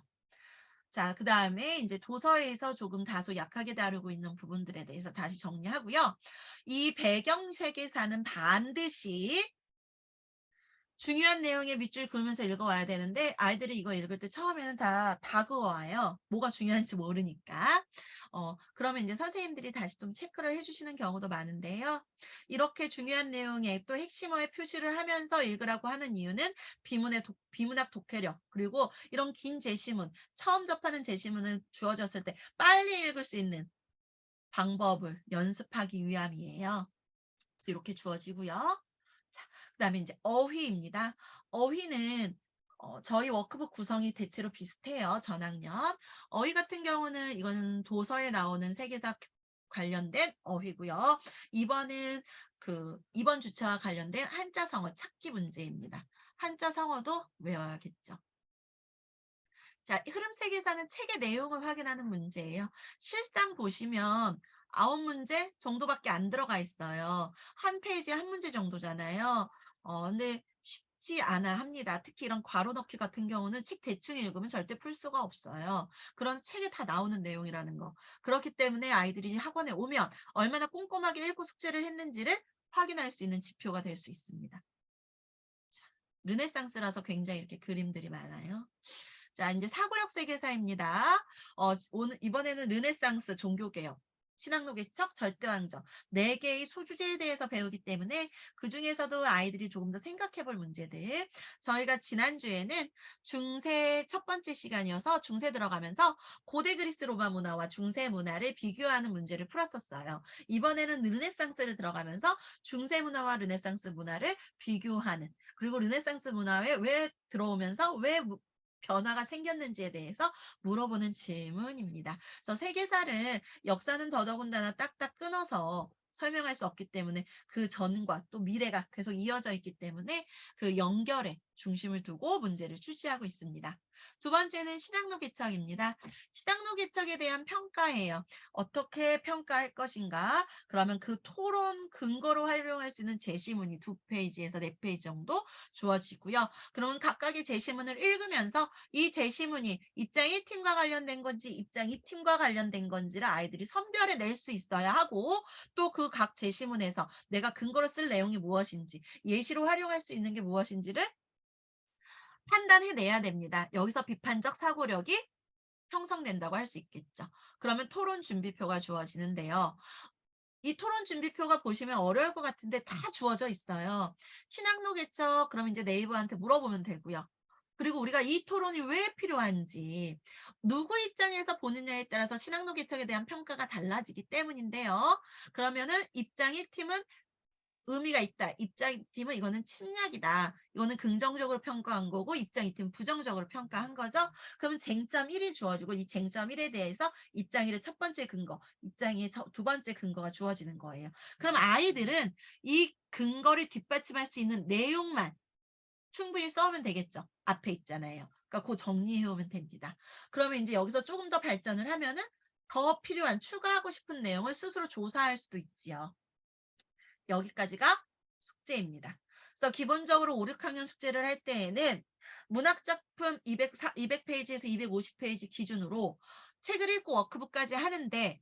자, 그 다음에 이제 도서에서 조금 다소 약하게 다루고 있는 부분들에 대해서 다시 정리하고요. 이 배경 세계사는 반드시 중요한 내용의 밑줄 그으면서 읽어와야 되는데 아이들이 이거 읽을 때 처음에는 다 그어와요. 뭐가 중요한지 모르니까. 그러면 이제 선생님들이 다시 좀 체크를 해주시는 경우도 많은데요. 이렇게 중요한 내용에 또 핵심어의 표시를 하면서 읽으라고 하는 이유는 비문학 독해력, 그리고 이런 긴 제시문, 처음 접하는 제시문을 주어졌을 때 빨리 읽을 수 있는 방법을 연습하기 위함이에요. 그래서 이렇게 주어지고요. 자, 그다음에 이제 어휘입니다. 어휘는 저희 워크북 구성이 대체로 비슷해요. 전학년. 어휘 같은 경우는 이거는 도서에 나오는 세계사 관련된 어휘고요. 이번 주차와 관련된 한자 성어 찾기 문제입니다. 한자 성어도 외워야겠죠. 자, 흐름 세계사는 책의 내용을 확인하는 문제예요. 실상 보시면 9문제 정도밖에 안 들어가 있어요. 한 페이지에 한 문제 정도잖아요. 근데 쉽지 않아 합니다. 특히 이런 괄호 넣기 같은 경우는 책 대충 읽으면 절대 풀 수가 없어요. 그런 책에 다 나오는 내용이라는 거. 그렇기 때문에 아이들이 학원에 오면 얼마나 꼼꼼하게 읽고 숙제를 했는지를 확인할 수 있는 지표가 될 수 있습니다. 자, 르네상스라서 굉장히 이렇게 그림들이 많아요. 자, 이제 사고력 세계사입니다. 이번에는 르네상스 종교개혁, 신학로 개척, 절대왕정 4개의 소주제에 대해서 배우기 때문에 그 중에서도 아이들이 조금 더 생각해 볼 문제들. 저희가 지난주에는 중세 첫 번째 시간이어서 중세 들어가면서 고대 그리스 로마 문화와 중세 문화를 비교하는 문제를 풀었었어요. 이번에는 르네상스를 들어가면서 중세 문화와 르네상스 문화를 비교하는, 그리고 르네상스 문화에 왜 들어오면서 왜 변화가 생겼는지에 대해서 물어보는 질문입니다. 그래서 세계사를 역사는 더더군다나 딱딱 끊어서 설명할 수 없기 때문에 그 전과 또 미래가 계속 이어져 있기 때문에 그 연결에 중심을 두고 문제를 출제하고 있습니다. 두 번째는 신학로 개척입니다. 신학로 개척에 대한 평가예요. 어떻게 평가할 것인가? 그러면 그 토론 근거로 활용할 수 있는 제시문이 2페이지에서 4페이지 정도 주어지고요. 그러면 각각의 제시문을 읽으면서 이 제시문이 입장 1팀과 관련된 건지 입장 2팀과 관련된 건지를 아이들이 선별해 낼 수 있어야 하고, 또 그 각 제시문에서 내가 근거로 쓸 내용이 무엇인지, 예시로 활용할 수 있는 게 무엇인지를 판단해내야 됩니다. 여기서 비판적 사고력이 형성된다고 할 수 있겠죠. 그러면 토론 준비표가 주어지는데요. 이 토론 준비표가 보시면 어려울 것 같은데 다 주어져 있어요. 신학로 개척, 그럼 이제 네이버한테 물어보면 되고요. 그리고 우리가 이 토론이 왜 필요한지, 누구 입장에서 보느냐에 따라서 신학로 개척에 대한 평가가 달라지기 때문인데요. 그러면은 입장 1팀은 의미가 있다. 입장 2팀은 이거는 침략이다. 이거는 긍정적으로 평가한 거고 입장 2팀은 부정적으로 평가한 거죠. 그러면 쟁점 1이 주어지고 이 쟁점 1에 대해서 입장 1의 첫 번째 근거, 입장 2의 두 번째 근거가 주어지는 거예요. 그럼 아이들은 이 근거를 뒷받침할 수 있는 내용만 충분히 써오면 되겠죠. 앞에 있잖아요. 그러니까 그 정리해 오면 됩니다. 그러면 이제 여기서 조금 더 발전을 하면은 더 필요한 추가하고 싶은 내용을 스스로 조사할 수도 있지요. 여기까지가 숙제입니다. 그래서 기본적으로 5, 6학년 숙제를 할 때에는 문학작품 200페이지에서 250페이지 기준으로 책을 읽고 워크북까지 하는데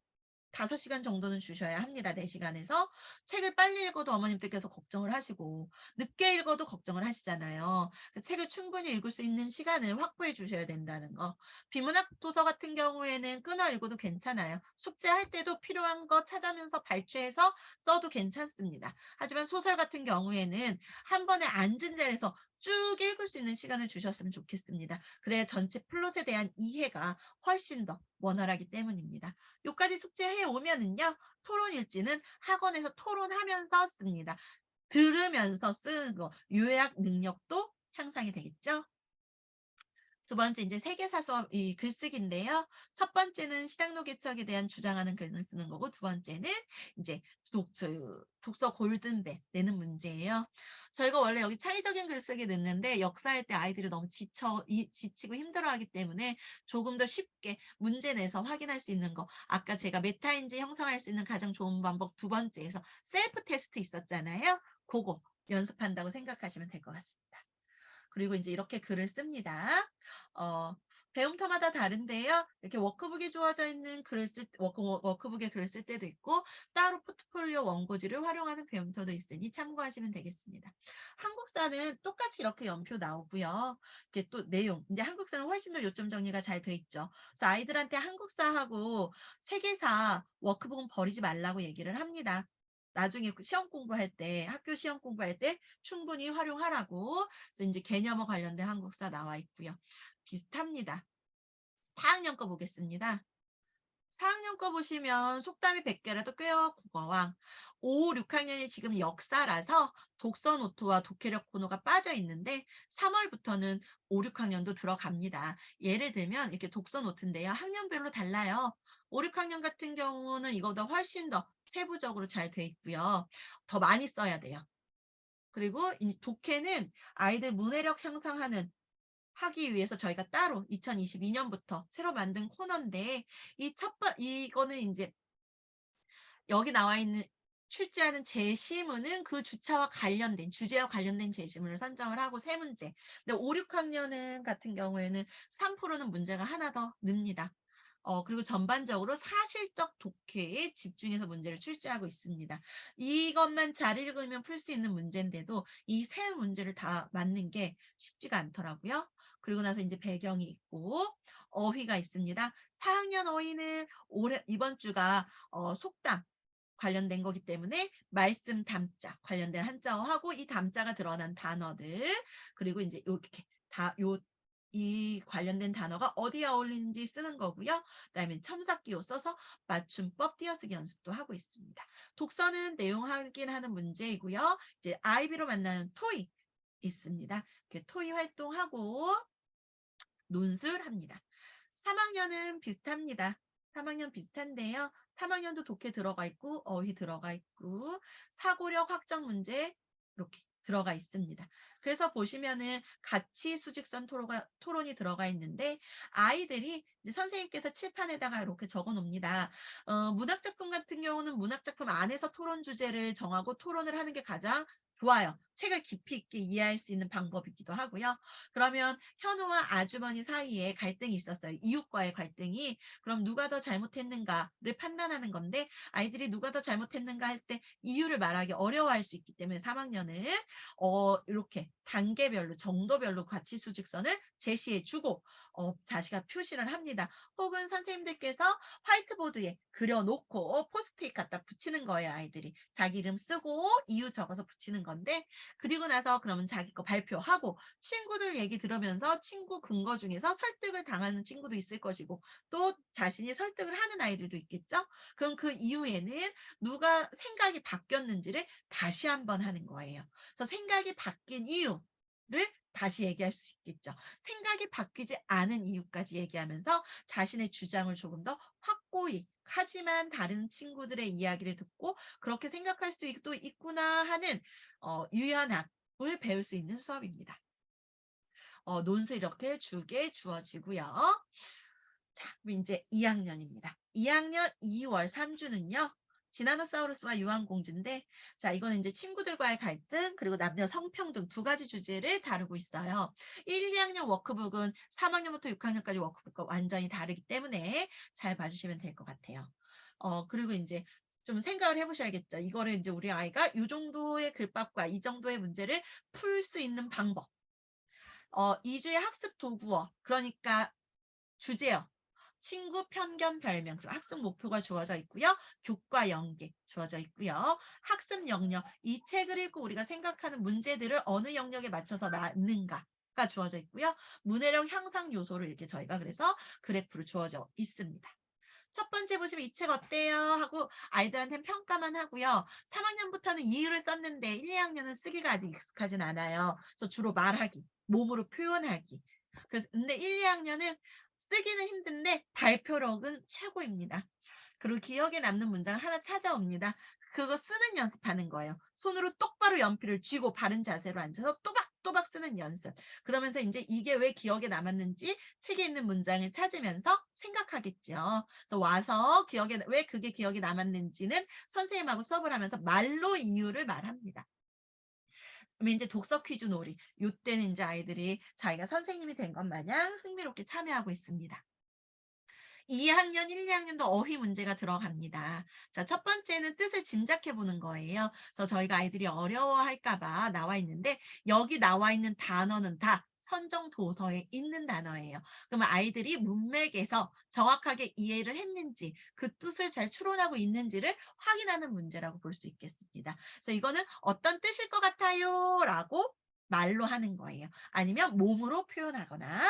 5시간 정도는 주셔야 합니다. 4시간에서. 책을 빨리 읽어도 어머님들께서 걱정을 하시고 늦게 읽어도 걱정을 하시잖아요. 그 책을 충분히 읽을 수 있는 시간을 확보해 주셔야 된다는 거. 비문학 도서 같은 경우에는 끊어 읽어도 괜찮아요. 숙제할 때도 필요한 거 찾으면서 발췌해서 써도 괜찮습니다. 하지만 소설 같은 경우에는 한 번에 앉은 자리에서 쭉 읽을 수 있는 시간을 주셨으면 좋겠습니다. 그래야 전체 플롯에 대한 이해가 훨씬 더 원활하기 때문입니다. 요까지 숙제해 오면은요, 토론 일지는 학원에서 토론하면서 씁니다. 들으면서 쓰는 거, 요약 능력도 향상이 되겠죠? 두 번째 이제 세계사 수업 이 글쓰기인데요. 첫 번째는 시장로 개척에 대한 주장하는 글을 쓰는 거고 두 번째는 이제 독서 골든벨 내는 문제예요. 저희가 원래 여기 창의적인 글쓰기 넣는데 역사할 때 아이들이 너무 지치고 힘들어하기 때문에 조금 더 쉽게 문제 내서 확인할 수 있는 거. 아까 제가 메타인지 형성할 수 있는 가장 좋은 방법 두 번째에서 셀프 테스트 있었잖아요. 그거 연습한다고 생각하시면 될 것 같습니다. 그리고 이제 이렇게 글을 씁니다. 어, 배움터마다 다른데요. 이렇게 워크북이 주어져 있는 워크북에 글을 쓸 때도 있고 따로 포트폴리오 원고지를 활용하는 배움터도 있으니 참고하시면 되겠습니다. 한국사는 똑같이 이렇게 연표 나오고요. 이게 또 내용, 이제 한국사는 훨씬 더 요점 정리가 잘 돼 있죠. 그래서 아이들한테 한국사하고 세계사 워크북은 버리지 말라고 얘기를 합니다. 나중에 시험 공부할 때, 학교 시험 공부할 때 충분히 활용하라고. 그래서 이제 개념어 관련된 한국사 나와 있고요. 비슷합니다. 4학년 거 보겠습니다. 4학년 거 보시면 속담이 100개라도 꿰어 국어왕. 5, 6학년이 지금 역사라서 독서 노트와 독해력 코너가 빠져 있는데 3월부터는 5, 6학년도 들어갑니다. 예를 들면 이렇게 독서 노트인데요. 학년별로 달라요. 5, 6학년 같은 경우는 이거보다 훨씬 더 세부적으로 잘 돼 있고요. 더 많이 써야 돼요. 그리고 이 독해는 아이들 문해력 향상하는 하기 위해서 저희가 따로 2022년부터 새로 만든 코너인데 이거는 이제 여기 나와 있는 출제하는 제시문은 그 주제와 관련된 제시문을 선정을 하고 세 문제. 근데 5, 6학년은 같은 경우에는 3%는 문제가 하나 더 늡니다. 그리고 전반적으로 사실적 독해에 집중해서 문제를 출제하고 있습니다. 이것만 잘 읽으면 풀 수 있는 문제인데도 이 세 문제를 다 맞는 게 쉽지가 않더라고요. 그리고 나서 이제 배경이 있고 어휘가 있습니다. 4학년 어휘는 이번 주가 속담 관련된 거기 때문에 말씀 담자 관련된 한자어하고 이 담자가 드러난 단어들 그리고 이제 이렇게 이 관련된 단어가 어디에 어울리는지 쓰는 거고요. 그다음에 첨삭기호 써서 맞춤법 띄어쓰기 연습도 하고 있습니다. 독서는 내용 확인하는 문제이고요. 이제 아이비로 만나는 토익 있습니다. 이렇게 토익 활동하고 논술합니다. 3학년은 비슷합니다. 3학년 비슷한데요. 3학년도 독해 들어가 있고 어휘 들어가 있고 사고력 확정 문제 이렇게 들어가 있습니다. 그래서 보시면은 가치 수직선 토론이 들어가 있는데 아이들이 이제 선생님께서 칠판에다가 이렇게 적어 놓습니다. 문학작품 같은 경우는 문학작품 안에서 토론 주제를 정하고 토론을 하는 게 가장 좋아요. 책을 깊이 있게 이해할 수 있는 방법이기도 하고요. 그러면 현우와 아주머니 사이에 갈등이 있었어요. 이웃과의 갈등이. 그럼 누가 더 잘못했는가를 판단하는 건데 아이들이 누가 더 잘못했는가 할 때 이유를 말하기 어려워할 수 있기 때문에 3학년은 이렇게 단계별로 정도별로 가치 수직선을 제시해 주고 자기가 표시를 합니다. 혹은 선생님들께서 화이트보드에 그려놓고 포스트잇 갖다 붙이는 거예요. 아이들이 자기 이름 쓰고 이유 적어서 붙이는 건데 그리고 나서 그러면 자기 거 발표하고 친구들 얘기 들으면서 친구 근거 중에서 설득을 당하는 친구도 있을 것이고 또 자신이 설득을 하는 아이들도 있겠죠. 그럼 그 이후에는 누가 생각이 바뀌었는지를 다시 한번 하는 거예요. 그래서 생각이 바뀐 이유를 다시 얘기할 수 있겠죠. 생각이 바뀌지 않은 이유까지 얘기하면서 자신의 주장을 조금 더 확고히 하지만 다른 친구들의 이야기를 듣고 그렇게 생각할 수도 있구나 하는 유연함을 배울 수 있는 수업입니다. 논술 이렇게 주게 주어지고요. 자, 그럼 이제 2학년입니다. 2학년 2월 3주는요. 지나노사우루스와 유황공주인데 자 이거는 이제 친구들과의 갈등 그리고 남녀 성평등 두 가지 주제를 다루고 있어요. 1, 2학년 워크북은 3학년부터 6학년까지 워크북과 완전히 다르기 때문에 잘 봐주시면 될 것 같아요. 그리고 이제 좀 생각을 해보셔야겠죠. 이거를 이제 우리 아이가 이 정도의 글밥과 이 정도의 문제를 풀 수 있는 방법. 2주의 학습 도구어 그러니까 주제어 친구, 편견, 별명, 그리고 학습 목표가 주어져 있고요. 교과 연계 주어져 있고요. 학습 영역, 이 책을 읽고 우리가 생각하는 문제들을 어느 영역에 맞춰서 낳는가가 주어져 있고요. 문해력 향상 요소를 이렇게 저희가 그래서 그래프를 주어져 있습니다. 첫 번째 보시면 이 책 어때요? 하고 아이들한테는 평가만 하고요. 3학년부터는 이유를 썼는데 1, 2학년은 쓰기가 아직 익숙하진 않아요. 그래서 주로 말하기, 몸으로 표현하기, 그래서 근데 1, 2학년은 쓰기는 힘든데 발표력은 최고입니다. 그리고 기억에 남는 문장 하나 찾아옵니다. 그거 쓰는 연습하는 거예요. 손으로 똑바로 연필을 쥐고 바른 자세로 앉아서 또박또박 쓰는 연습. 그러면서 인제 이게 왜 기억에 남았는지 책에 있는 문장을 찾으면서 생각하겠죠. 그래서 와서 기억에 왜 그게 기억에 남았는지는 선생님하고 수업을 하면서 말로 이유를 말합니다. 그러면 인제 독서 퀴즈 놀이. 요때는 인제 아이들이 자기가 선생님이 된 것 마냥 흥미롭게 참여하고 있습니다. 2 학년, 1, 2 학년도 어휘 문제가 들어갑니다. 자, 첫 번째는 뜻을 짐작해 보는 거예요. 그래서 저희가 아이들이 어려워할까 봐 나와 있는데 여기 나와 있는 단어는 다 선정 도서에 있는 단어예요. 그러면 아이들이 문맥에서 정확하게 이해를 했는지 그 뜻을 잘 추론하고 있는지를 확인하는 문제라고 볼 수 있겠습니다. 그래서 이거는 "어떤 뜻일 것 같아요?" 라고 말로 하는 거예요. 아니면 몸으로 표현하거나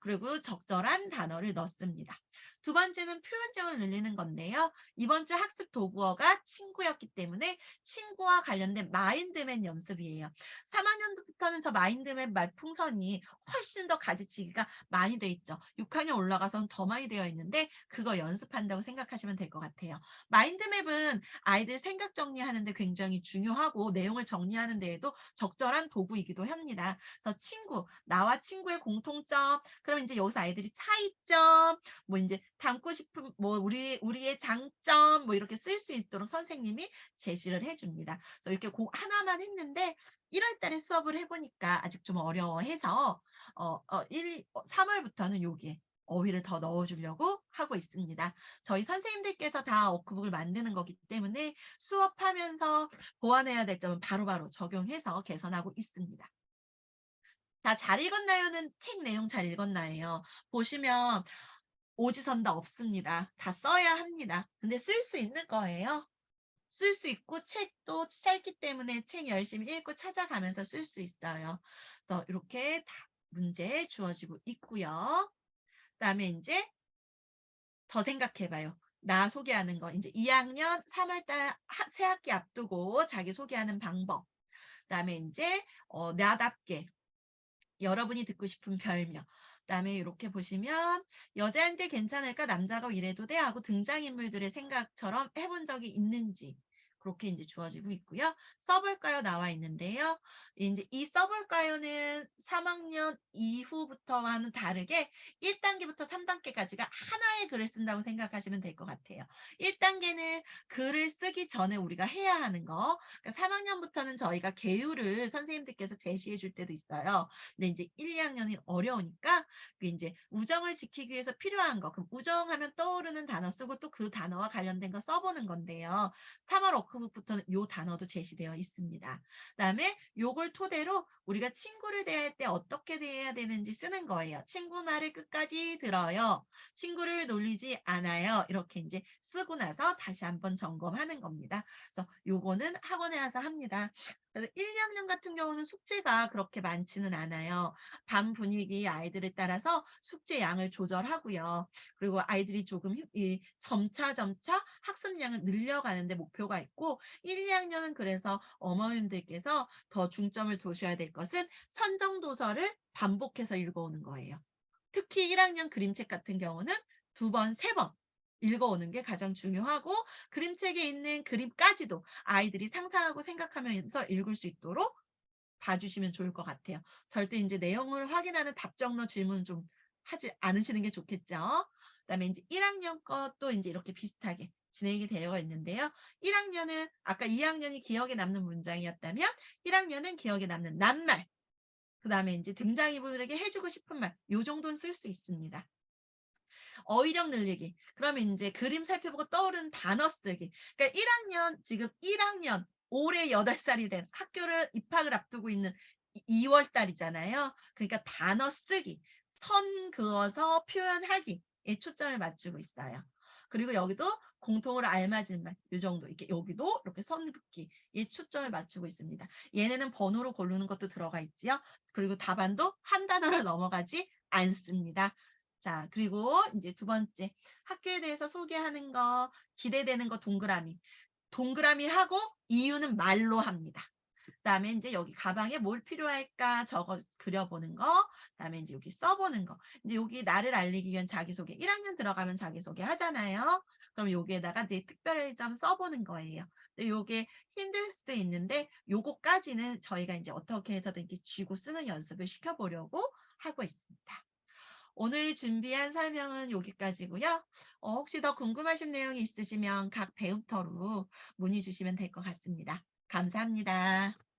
그리고 적절한 단어를 넣습니다. 두 번째는 표현력을 늘리는 건데요. 이번 주 학습 도구어가 친구였기 때문에 친구와 관련된 마인드맵 연습이에요. 3학년부터는 저 마인드맵 말풍선이 훨씬 더 가지치기가 많이 돼 있죠. 6학년 올라가서는 더 많이 되어 있는데 그거 연습한다고 생각하시면 될 것 같아요. 마인드맵은 아이들 생각 정리하는 데 굉장히 중요하고 내용을 정리하는 데에도 적절한 도구이기도 합니다. 그래서 친구, 나와 친구의 공통점, 그러면 이제 여기서 아이들이 차이점, 뭐 인제 담고 싶은 뭐 우리의 장점 뭐 이렇게 쓸 수 있도록 선생님이 제시를 해 줍니다. 그래서 이렇게 고 하나만 했는데 1월 달에 수업을 해 보니까 아직 좀 어려워해서 3 월부터는 여기에 어휘를 더 넣어 주려고 하고 있습니다. 저희 선생님들께서 다 워크북을 만드는 거기 때문에 수업하면서 보완해야 될 점은 바로바로 적용해서 개선하고 있습니다. 자, 잘 읽었나요는 책 내용 잘 읽었나예요. 보시면 오지선다 없습니다. 다 써야 합니다. 근데 쓸 수 있는 거예요. 쓸 수 있고 책도 짧기 때문에 책 열심히 읽고 찾아가면서 쓸 수 있어요. 그래서 이렇게 다 문제 주어지고 있고요. 그다음에 인제 더 생각해 봐요. 나 소개하는 거. 인제 2 학년 3월 달 새 학기 앞두고 자기 소개하는 방법. 그다음에 인제 나답게 여러분이 듣고 싶은 별명. 그다음에 요렇게 보시면 "여자인데 괜찮을까? 남자가 이래도 돼?" 하고 등장인물들의 생각처럼 해본 적이 있는지 그렇게 인제 주어지고 있고요. "써 볼까요?" 나와 있는데요. 인제 이 "써 볼까요?"는 3 학년 이후부터와는 다르게 1 단계부터 3 단계까지가 하나의 글을 쓴다고 생각하시면 될 것 같아요. 1 단계는 글을 쓰기 전에 우리가 해야 하는 거. 그러니까 3 학년부터는 저희가 계율을 선생님들께서 제시해 줄 때도 있어요. 근데 인제 1, 2 학년이 어려우니까 그 인제 우정을 지키기 위해서 필요한 거 그럼 우정하면 떠오르는 단어 쓰고 또 그 단어와 관련된 거 써 보는 건데요. 3월 워크북부터는 요 단어도 제시되어 있습니다. 그다음에 요걸 토대로 우리가 친구를 대할 때 어떻게 대해야 되는지 쓰는 거예요. "친구 말을 끝까지 들어요." "친구를 놀리지 않아요." 이렇게 인제 쓰고 나서 다시 한번 점검하는 겁니다. 그래서 요거는 학원에 와서 합니다. 그래서 1, 2 학년 같은 경우는 숙제가 그렇게 많지는 않아요. 반 분위기 아이들에 따라서 숙제 양을 조절하고요. 그리고 아이들이 조금 점차 학습량을 늘려가는 데 목표가 있고 1, 2 학년은 그래서 어머님들께서 더 중점을 두셔야 될 것은 선정 도서를 반복해서 읽어오는 거예요. 특히 1 학년 그림책 같은 경우는 2 번, 3번 읽어오는 게 가장 중요하고 그림책에 있는 그림까지도 아이들이 상상하고 생각하면서 읽을 수 있도록 봐 주시면 좋을 것 같아요. 절대 인제 내용을 확인하는 답정너 질문은 좀 하지 않으시는 게 좋겠죠. 그다음에 인제 1 학년 것도 인제 이렇게 비슷하게 진행이 되어 있는데요. 1 학년은 아까 2 학년이 기억에 남는 문장이었다면 1 학년은 기억에 남는 낱말, 그다음에 인제 등장인물에게 해 주고 싶은 말 요 정도는 쓸 수 있습니다. 어휘력 늘리기. 그러면 인제 그림 살펴보고 떠오르는 단어 쓰기. 그러니까 1 학년 지금 1 학년 올해 8 살이 된 학교를 입학을 앞두고 있는 2월 달이잖아요. 그러니까 단어 쓰기, 선 그어서 표현하기에 초점을 맞추고 있어요. 그리고 여기도 공통으로 알맞은 말 요 정도 이렇게 여기도 이렇게 선 긋기에 초점을 맞추고 있습니다. 얘네는 번호로 고르는 것도 들어가 있지요. 그리고 답안도 한 단어를 넘어가지 않습니다. 자, 그리고 인제 두 번째 학교에 대해서 소개하는 거, 기대되는 거 동그라미. 동그라미 하고 이유는 말로 합니다. 그다음에 인제 여기 가방에 뭘 필요할까 적어 그려보는 거, 그다음에 인제 여기 써보는 거. 인제 여기 나를 알리기 위한 자기소개 1 학년 들어가면 자기소개 하잖아요. 그럼 여기에다가 내 특별점 써보는 거예요. 근데 요게 힘들 수도 있는데 요거까지는 저희가 인제 어떻게 해서든 이렇게 쥐고 쓰는 연습을 시켜보려고 하고 있습니다. 오늘 준비한 설명은 여기까지고요. 혹시 더 궁금하신 내용이 있으시면 각 배우터로 문의 주시면 될 것 같습니다. 감사합니다.